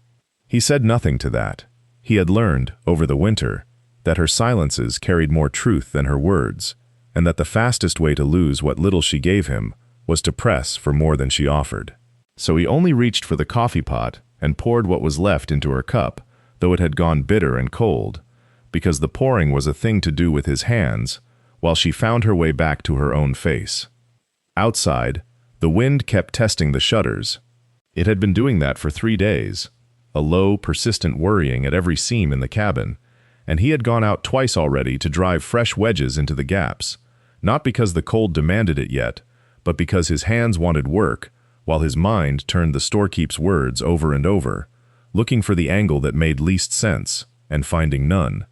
He said nothing to that. He had learned, over the winter, that her silences carried more truth than her words, and that the fastest way to lose what little she gave him was to press for more than she offered. So he only reached for the coffee pot and poured what was left into her cup, though it had gone bitter and cold, because the pouring was a thing to do with his hands, while she found her way back to her own face. Outside, the wind kept testing the shutters. It had been doing that for 3 days, a low, persistent worrying at every seam in the cabin, and he had gone out twice already to drive fresh wedges into the gaps, not because the cold demanded it yet, but because his hands wanted work, while his mind turned the storekeep's words over and over, looking for the angle that made least sense, and finding none.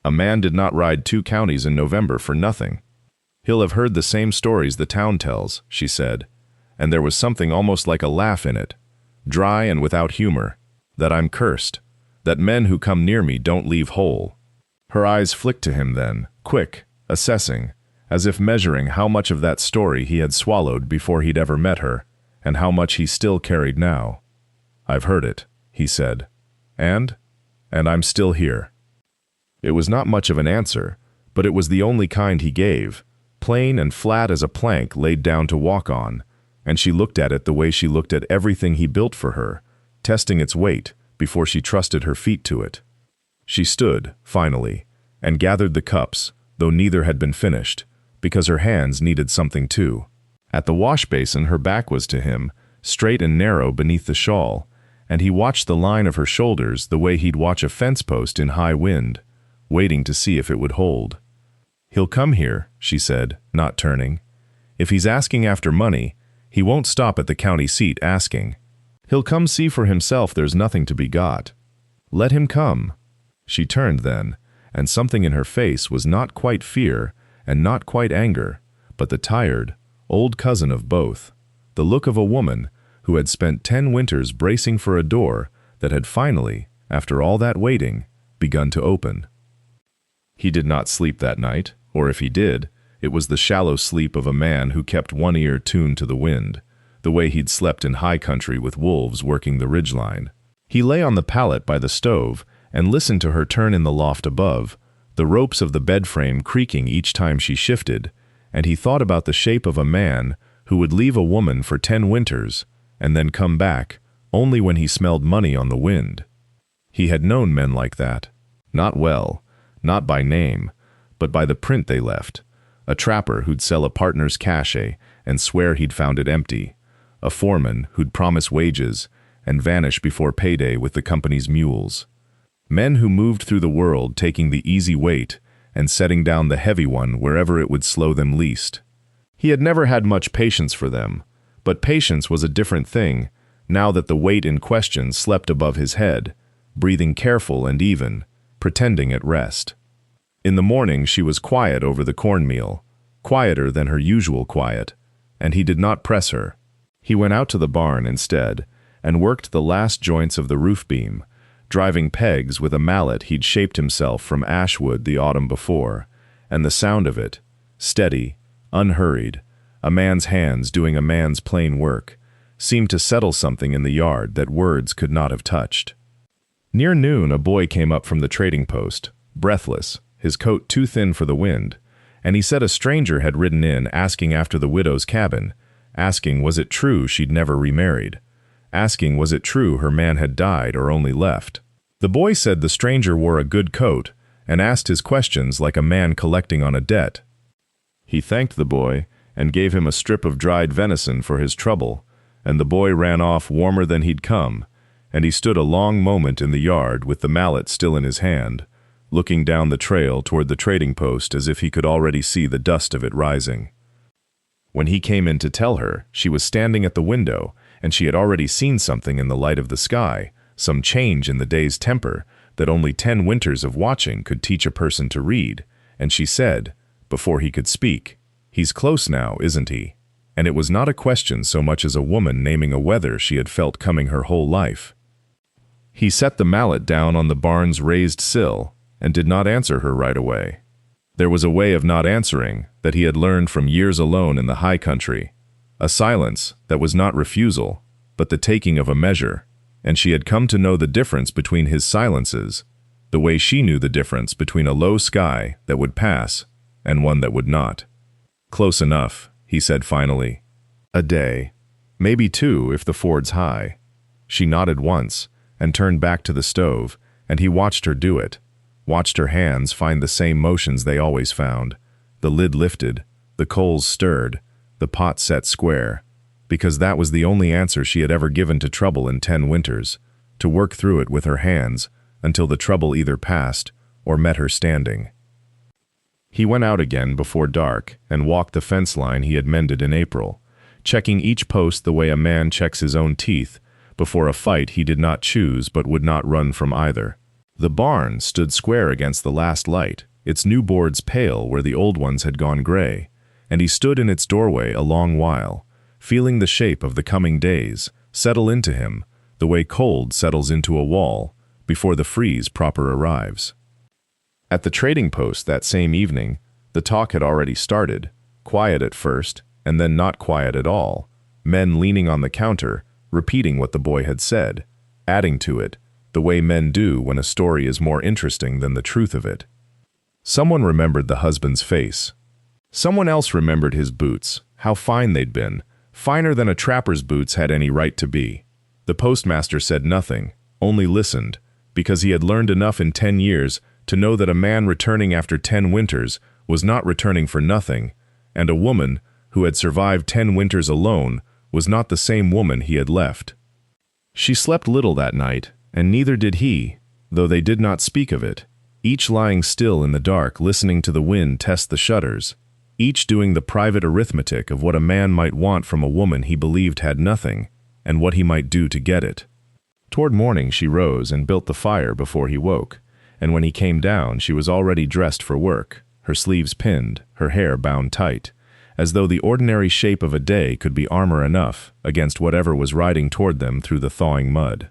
A man did not ride 2 counties in November for nothing. "He'll have heard the same stories the town tells," she said, and there was something almost like a laugh in it, dry and without humor, "that I'm cursed, that men who come near me don't leave whole." Her eyes flicked to him then, quick, assessing, as if measuring how much of that story he had swallowed before he'd ever met her, and how much he still carried now. "I've heard it," he said. And I'm still here." It was not much of an answer, but it was the only kind he gave, plain and flat as a plank laid down to walk on, and she looked at it the way she looked at everything he built for her, testing its weight before she trusted her feet to it. She stood, finally, and gathered the cups, though neither had been finished, because her hands needed something too. At the wash basin her back was to him, straight and narrow beneath the shawl, and he watched the line of her shoulders the way he'd watch a fence post in high wind, waiting to see if it would hold. "He'll come here," she said, not turning. "If he's asking after money, he won't stop at the county seat asking. He'll come see for himself there's nothing to be got. Let him come." She turned then, and something in her face was not quite fear and not quite anger, but the tired, old cousin of both, the look of a woman who had spent 10 winters bracing for a door that had finally, after all that waiting, begun to open. He did not sleep that night, or if he did, it was the shallow sleep of a man who kept one ear tuned to the wind, the way he'd slept in high country with wolves working the ridgeline. He lay on the pallet by the stove and listened to her turn in the loft above, the ropes of the bed frame creaking each time she shifted, and he thought about the shape of a man who would leave a woman for 10 winters and then come back only when he smelled money on the wind. He had known men like that. Not well, not by name, but by the print they left. A trapper who'd sell a partner's cachet and swear he'd found it empty. A foreman who'd promise wages and vanish before payday with the company's mules. Men who moved through the world taking the easy weight and setting down the heavy one wherever it would slow them least. He had never had much patience for them, but patience was a different thing now that the weight in question slept above his head, breathing careful and even, pretending at rest. In the morning she was quiet over the cornmeal, quieter than her usual quiet, and he did not press her. He went out to the barn instead and worked the last joints of the roof beam, driving pegs with a mallet he'd shaped himself from ash wood the autumn before, and the sound of it, steady, unhurried, a man's hands doing a man's plain work, seemed to settle something in the yard that words could not have touched. Near noon a boy came up from the trading post, breathless, his coat too thin for the wind, and he said a stranger had ridden in asking after the widow's cabin, asking was it true she'd never remarried, asking was it true her man had died or only left. The boy said the stranger wore a good coat and asked his questions like a man collecting on a debt. He thanked the boy and gave him a strip of dried venison for his trouble, and the boy ran off warmer than he'd come, and he stood a long moment in the yard with the mallet still in his hand, looking down the trail toward the trading post as if he could already see the dust of it rising. When he came in to tell her, she was standing at the window, and she had already seen something in the light of the sky, some change in the day's temper that only 10 winters of watching could teach a person to read, and she said, before he could speak, "He's close now, isn't he?" And it was not a question so much as a woman naming a weather she had felt coming her whole life. He set the mallet down on the barn's raised sill and did not answer her right away. There was a way of not answering that he had learned from years alone in the high country, a silence that was not refusal, but the taking of a measure, and she had come to know the difference between his silences, the way she knew the difference between a low sky that would pass and one that would not. "Close enough," he said finally. "A day. Maybe 2 if the ford's high." She nodded once and turned back to the stove, and he watched her do it, watched her hands find the same motions they always found. The lid lifted, the coals stirred, the pot set square, because that was the only answer she had ever given to trouble in 10 winters, to work through it with her hands until the trouble either passed or met her standing. He went out again before dark and walked the fence line he had mended in April, checking each post the way a man checks his own teeth before a fight he did not choose but would not run from either. The barn stood square against the last light, its new boards pale where the old ones had gone gray, and he stood in its doorway a long while, feeling the shape of the coming days settle into him the way cold settles into a wall before the freeze proper arrives. At the trading post that same evening, the talk had already started, quiet at first, and then not quiet at all, men leaning on the counter, repeating what the boy had said, adding to it, the way men do when a story is more interesting than the truth of it. Someone remembered the husband's face. Someone else remembered his boots, how fine they'd been, finer than a trapper's boots had any right to be. The postmaster said nothing, only listened, because he had learned enough in 10 years to know that a man returning after 10 winters was not returning for nothing, and a woman who had survived 10 winters alone was not the same woman he had left. She slept little that night, and neither did he, though they did not speak of it, each lying still in the dark listening to the wind test the shutters, each doing the private arithmetic of what a man might want from a woman he believed had nothing, and what he might do to get it. Toward morning she rose and built the fire before he woke, and when he came down she was already dressed for work, her sleeves pinned, her hair bound tight, as though the ordinary shape of a day could be armor enough against whatever was riding toward them through the thawing mud.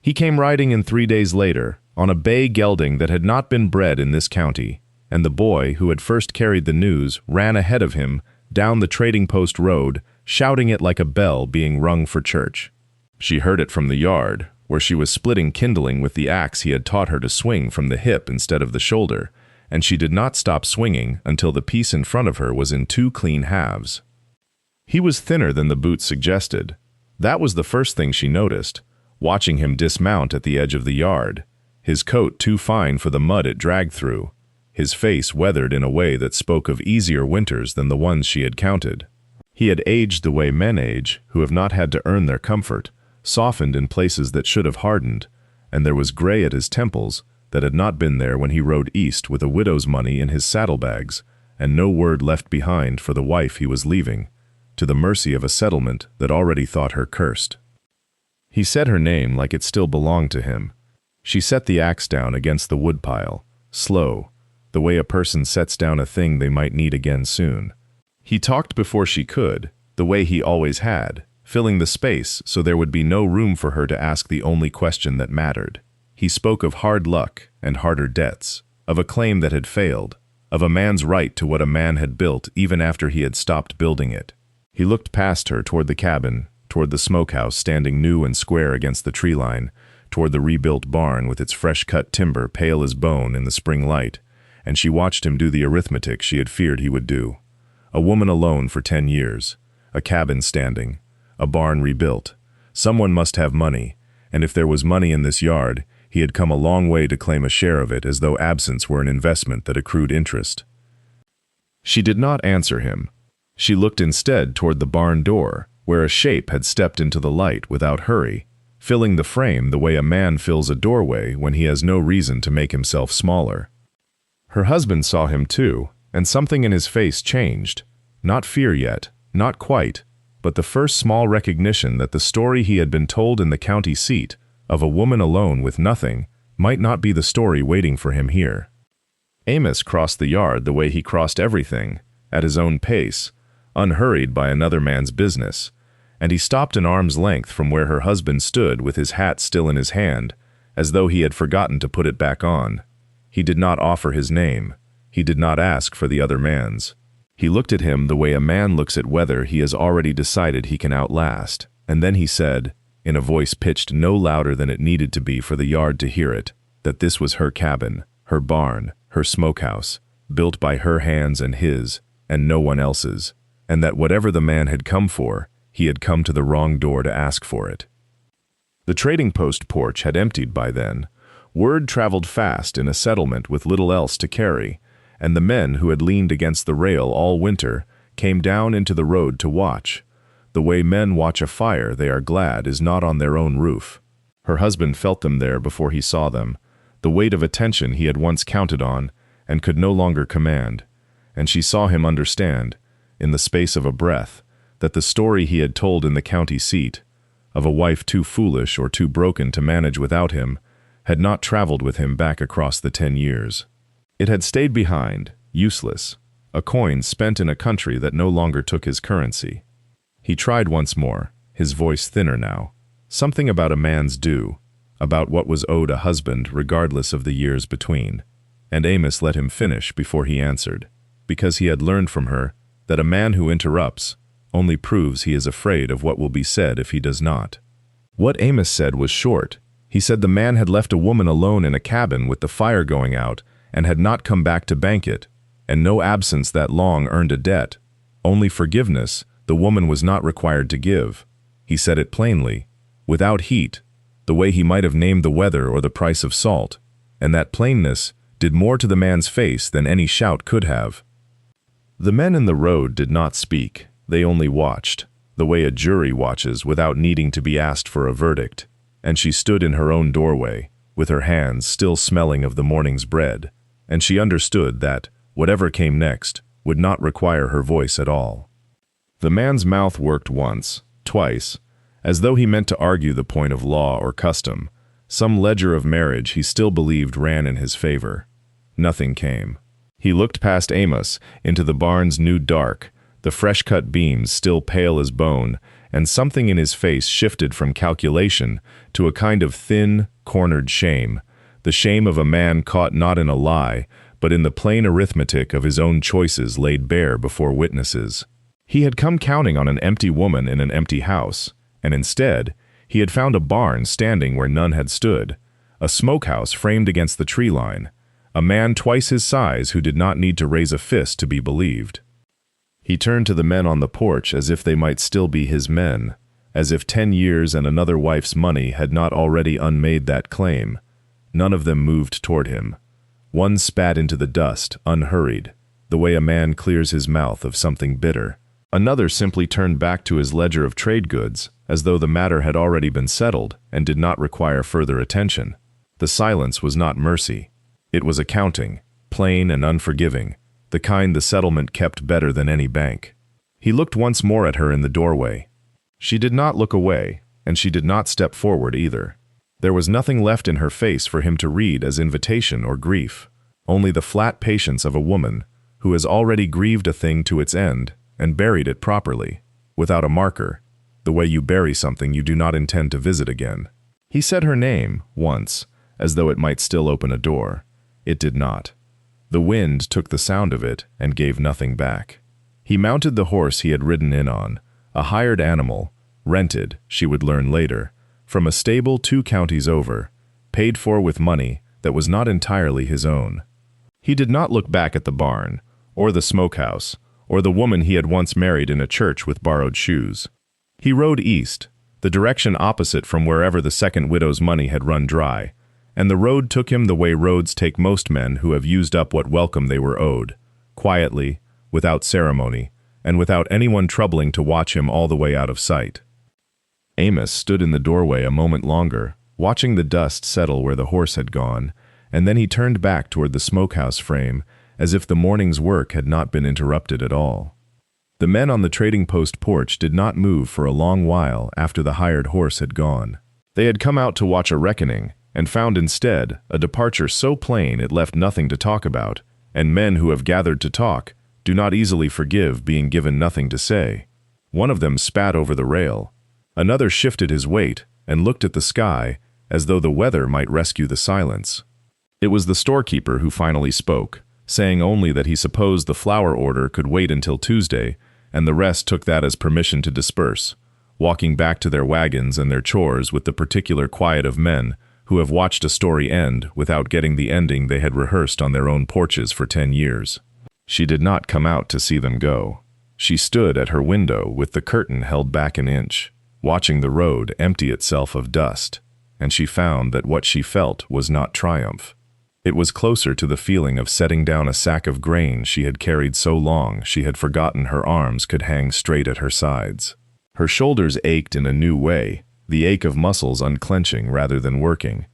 He came riding in 3 days later, on a bay gelding that had not been bred in this county, and the boy who had first carried the news ran ahead of him down the trading post road, shouting it like a bell being rung for church. She heard it from the yard, where she was splitting kindling with the axe he had taught her to swing from the hip instead of the shoulder, and she did not stop swinging until the piece in front of her was in 2 clean halves. He was thinner than the boots suggested. That was the first thing she noticed, watching him dismount at the edge of the yard, his coat too fine for the mud it dragged through, his face weathered in a way that spoke of easier winters than the ones she had counted. He had aged the way men age, who have not had to earn their comfort, softened in places that should have hardened, and there was gray at his temples that had not been there when he rode east with a widow's money in his saddlebags, and no word left behind for the wife he was leaving, to the mercy of a settlement that already thought her cursed. He said her name like it still belonged to him. She set the axe down against the woodpile, slow, the way a person sets down a thing they might need again soon. He talked before she could, the way he always had, filling the space so there would be no room for her to ask the only question that mattered. He spoke of hard luck and harder debts, of a claim that had failed, of a man's right to what a man had built even after he had stopped building it. He looked past her toward the cabin, toward the smokehouse standing new and square against the tree line, toward the rebuilt barn with its fresh-cut timber pale as bone in the spring light, and she watched him do the arithmetic she had feared he would do. A woman alone for 10 years, a cabin standing, a barn rebuilt. Someone must have money, and if there was money in this yard, he had come a long way to claim a share of it as though absence were an investment that accrued interest. She did not answer him. She looked instead toward the barn door, where a shape had stepped into the light without hurry, filling the frame the way a man fills a doorway when he has no reason to make himself smaller. Her husband saw him too, and something in his face changed. Not fear yet, not quite, but the first small recognition that the story he had been told in the county seat, of a woman alone with nothing, might not be the story waiting for him here. Amos crossed the yard the way he crossed everything, at his own pace, unhurried by another man's business, and he stopped an arm's length from where her husband stood with his hat still in his hand, as though he had forgotten to put it back on. He did not offer his name. He did not ask for the other man's. He looked at him the way a man looks at weather he has already decided he can outlast, and then he said, in a voice pitched no louder than it needed to be for the yard to hear it, that this was her cabin, her barn, her smokehouse, built by her hands and his, and no one else's, and that whatever the man had come for, he had come to the wrong door to ask for it. The trading post porch had emptied by then. Word traveled fast in a settlement with little else to carry, and the men who had leaned against the rail all winter came down into the road to watch. The way men watch a fire they are glad is not on their own roof. Her husband felt them there before he saw them, the weight of attention he had once counted on and could no longer command, and she saw him understand, in the space of a breath, that the story he had told in the county seat, of a wife too foolish or too broken to manage without him, had not traveled with him back across the 10 years. It had stayed behind, useless, a coin spent in a country that no longer took his currency. He tried once more, his voice thinner now, something about a man's due, about what was owed a husband regardless of the years between, and Amos let him finish before he answered, because he had learned from her that a man who interrupts only proves he is afraid of what will be said if he does not. What Amos said was short. He said the man had left a woman alone in a cabin with the fire going out and had not come back to bank it, and no absence that long earned a debt. Only forgiveness the woman was not required to give. He said it plainly, without heat, the way he might have named the weather or the price of salt, and that plainness did more to the man's face than any shout could have. The men in the road did not speak. They only watched, the way a jury watches without needing to be asked for a verdict, and she stood in her own doorway, with her hands still smelling of the morning's bread, and she understood that, whatever came next, would not require her voice at all. The man's mouth worked once, twice, as though he meant to argue the point of law or custom, some ledger of marriage he still believed ran in his favor. Nothing came. He looked past Amos into the barn's new dark, the fresh-cut beams still pale as bone, and something in his face shifted from calculation to a kind of thin, cornered shame, the shame of a man caught not in a lie, but in the plain arithmetic of his own choices laid bare before witnesses. He had come counting on an empty woman in an empty house, and instead, he had found a barn standing where none had stood, a smokehouse framed against the tree line, a man twice his size who did not need to raise a fist to be believed. He turned to the men on the porch as if they might still be his men, as if 10 years and another wife's money had not already unmade that claim. None of them moved toward him. One spat into the dust, unhurried, the way a man clears his mouth of something bitter. Another simply turned back to his ledger of trade goods, as though the matter had already been settled and did not require further attention. The silence was not mercy. It was accounting, plain and unforgiving, the kind the settlement kept better than any bank. He looked once more at her in the doorway. She did not look away, and she did not step forward either. There was nothing left in her face for him to read as invitation or grief, only the flat patience of a woman who has already grieved a thing to its end and buried it properly, without a marker, the way you bury something you do not intend to visit again. He said her name, once, as though it might still open a door. It did not. The wind took the sound of it and gave nothing back. He mounted the horse he had ridden in on, a hired animal, rented, she would learn later, from a stable 2 counties over, paid for with money that was not entirely his own. He did not look back at the barn, or the smokehouse, or the woman he had once married in a church with borrowed shoes. He rode east, the direction opposite from wherever the second widow's money had run dry, and the road took him the way roads take most men who have used up what welcome they were owed, quietly, without ceremony, and without anyone troubling to watch him all the way out of sight. Amos stood in the doorway a moment longer, watching the dust settle where the horse had gone, and then he turned back toward the smokehouse frame, as if the morning's work had not been interrupted at all. The men on the trading post porch did not move for a long while after the hired horse had gone. They had come out to watch a reckoning, and found instead a departure so plain it left nothing to talk about, and men who have gathered to talk do not easily forgive being given nothing to say. One of them spat over the rail. Another shifted his weight and looked at the sky as though the weather might rescue the silence. It was the storekeeper who finally spoke, saying only that he supposed the flour order could wait until Tuesday, and the rest took that as permission to disperse, walking back to their wagons and their chores with the particular quiet of men who have watched a story end without getting the ending they had rehearsed on their own porches for 10 years. She did not come out to see them go. She stood at her window with the curtain held back an inch, watching the road empty itself of dust, and she found that what she felt was not triumph. It was closer to the feeling of setting down a sack of grain she had carried so long she had forgotten her arms could hang straight at her sides. Her shoulders ached in a new way, the ache of muscles unclenching rather than working.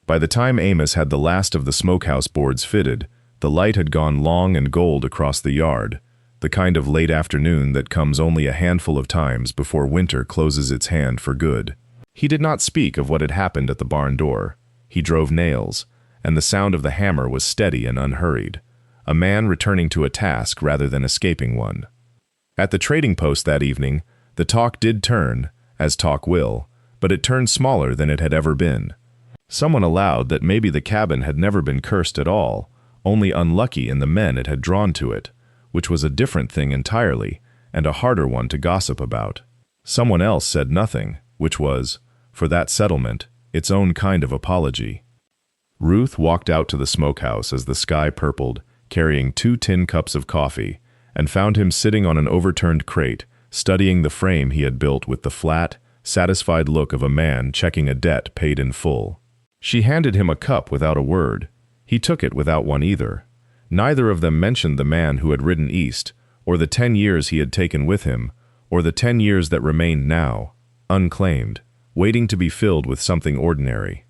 By the time Amos had the last of the smokehouse boards fitted, the light had gone long and gold across the yard, the kind of late afternoon that comes only a handful of times before winter closes its hand for good. He did not speak of what had happened at the barn door. He drove nails, and the sound of the hammer was steady and unhurried, a man returning to a task rather than escaping one. At the trading post that evening, the talk did turn, as talk will, but it turned smaller than it had ever been. Someone allowed that maybe the cabin had never been cursed at all, only unlucky in the men it had drawn to it, which was a different thing entirely, and a harder one to gossip about. Someone else said nothing, which was, for that settlement, its own kind of apology. Ruth walked out to the smokehouse as the sky purpled, carrying 2 tin cups of coffee, and found him sitting on an overturned crate, studying the frame he had built with the flat, satisfied look of a man checking a debt paid in full. She handed him a cup without a word. He took it without one either. Neither of them mentioned the man who had ridden east, or the 10 years he had taken with him, or the 10 years that remained now, unclaimed, waiting to be filled with something ordinary.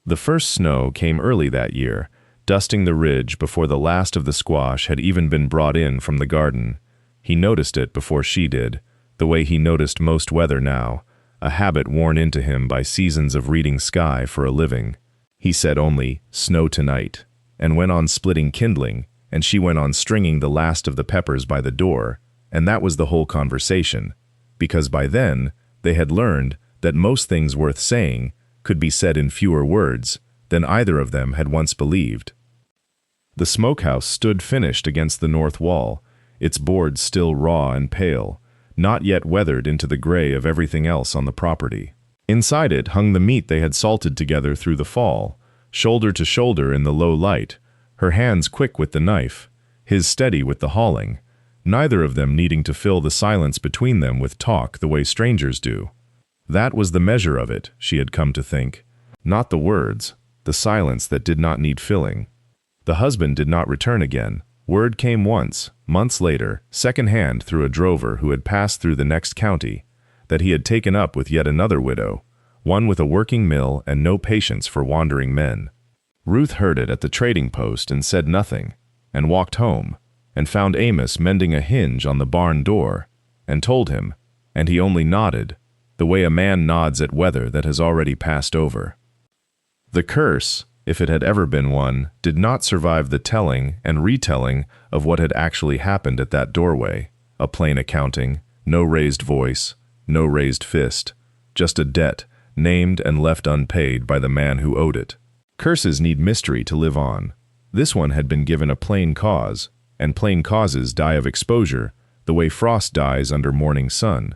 The first snow came early that year, dusting the ridge before the last of the squash had even been brought in from the garden. He noticed it before she did, the way he noticed most weather now, a habit worn into him by seasons of reading sky for a living. He said only, "Snow tonight," and went on splitting kindling, and she went on stringing the last of the peppers by the door, And that was the whole conversation, because by then they had learned that most things worth saying could be said in fewer words than either of them had once believed. The smokehouse stood finished against the north wall, its boards still raw and pale, not yet weathered into the gray of everything else on the property. Inside it hung the meat they had salted together through the fall, shoulder to shoulder in the low light, her hands quick with the knife, his steady with the hauling, neither of them needing to fill the silence between them with talk the way strangers do. That was the measure of it, she had come to think. Not the words, the silence that did not need filling. The husband did not return again. Word came once, months later, second-hand through a drover who had passed through the next county, that he had taken up with yet another widow, one with a working mill and no patience for wandering men. Ruth heard it at the trading post and said nothing, and walked home, and found Amos mending a hinge on the barn door, and told him, and he only nodded, the way a man nods at weather that has already passed over. The curse, if it had ever been one, did not survive the telling and retelling of what had actually happened at that doorway. A plain accounting, no raised voice, no raised fist, just a debt, named and left unpaid by the man who owed it. Curses need mystery to live on. This one had been given a plain cause, and plain causes die of exposure, the way frost dies under morning sun.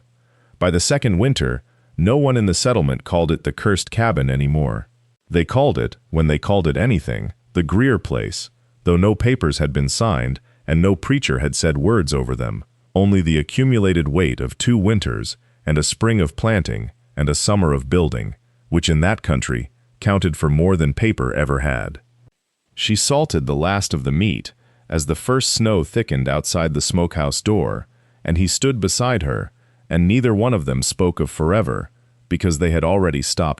By the second winter, no one in the settlement called it the cursed cabin anymore. They called it, when they called it anything, the Greer place, though no papers had been signed and no preacher had said words over them, only the accumulated weight of 2 winters and a spring of planting and a summer of building, which in that country counted for more than paper ever had. She salted the last of the meat as the first snow thickened outside the smokehouse door, and he stood beside her, and neither one of them spoke of forever, because they had already stopped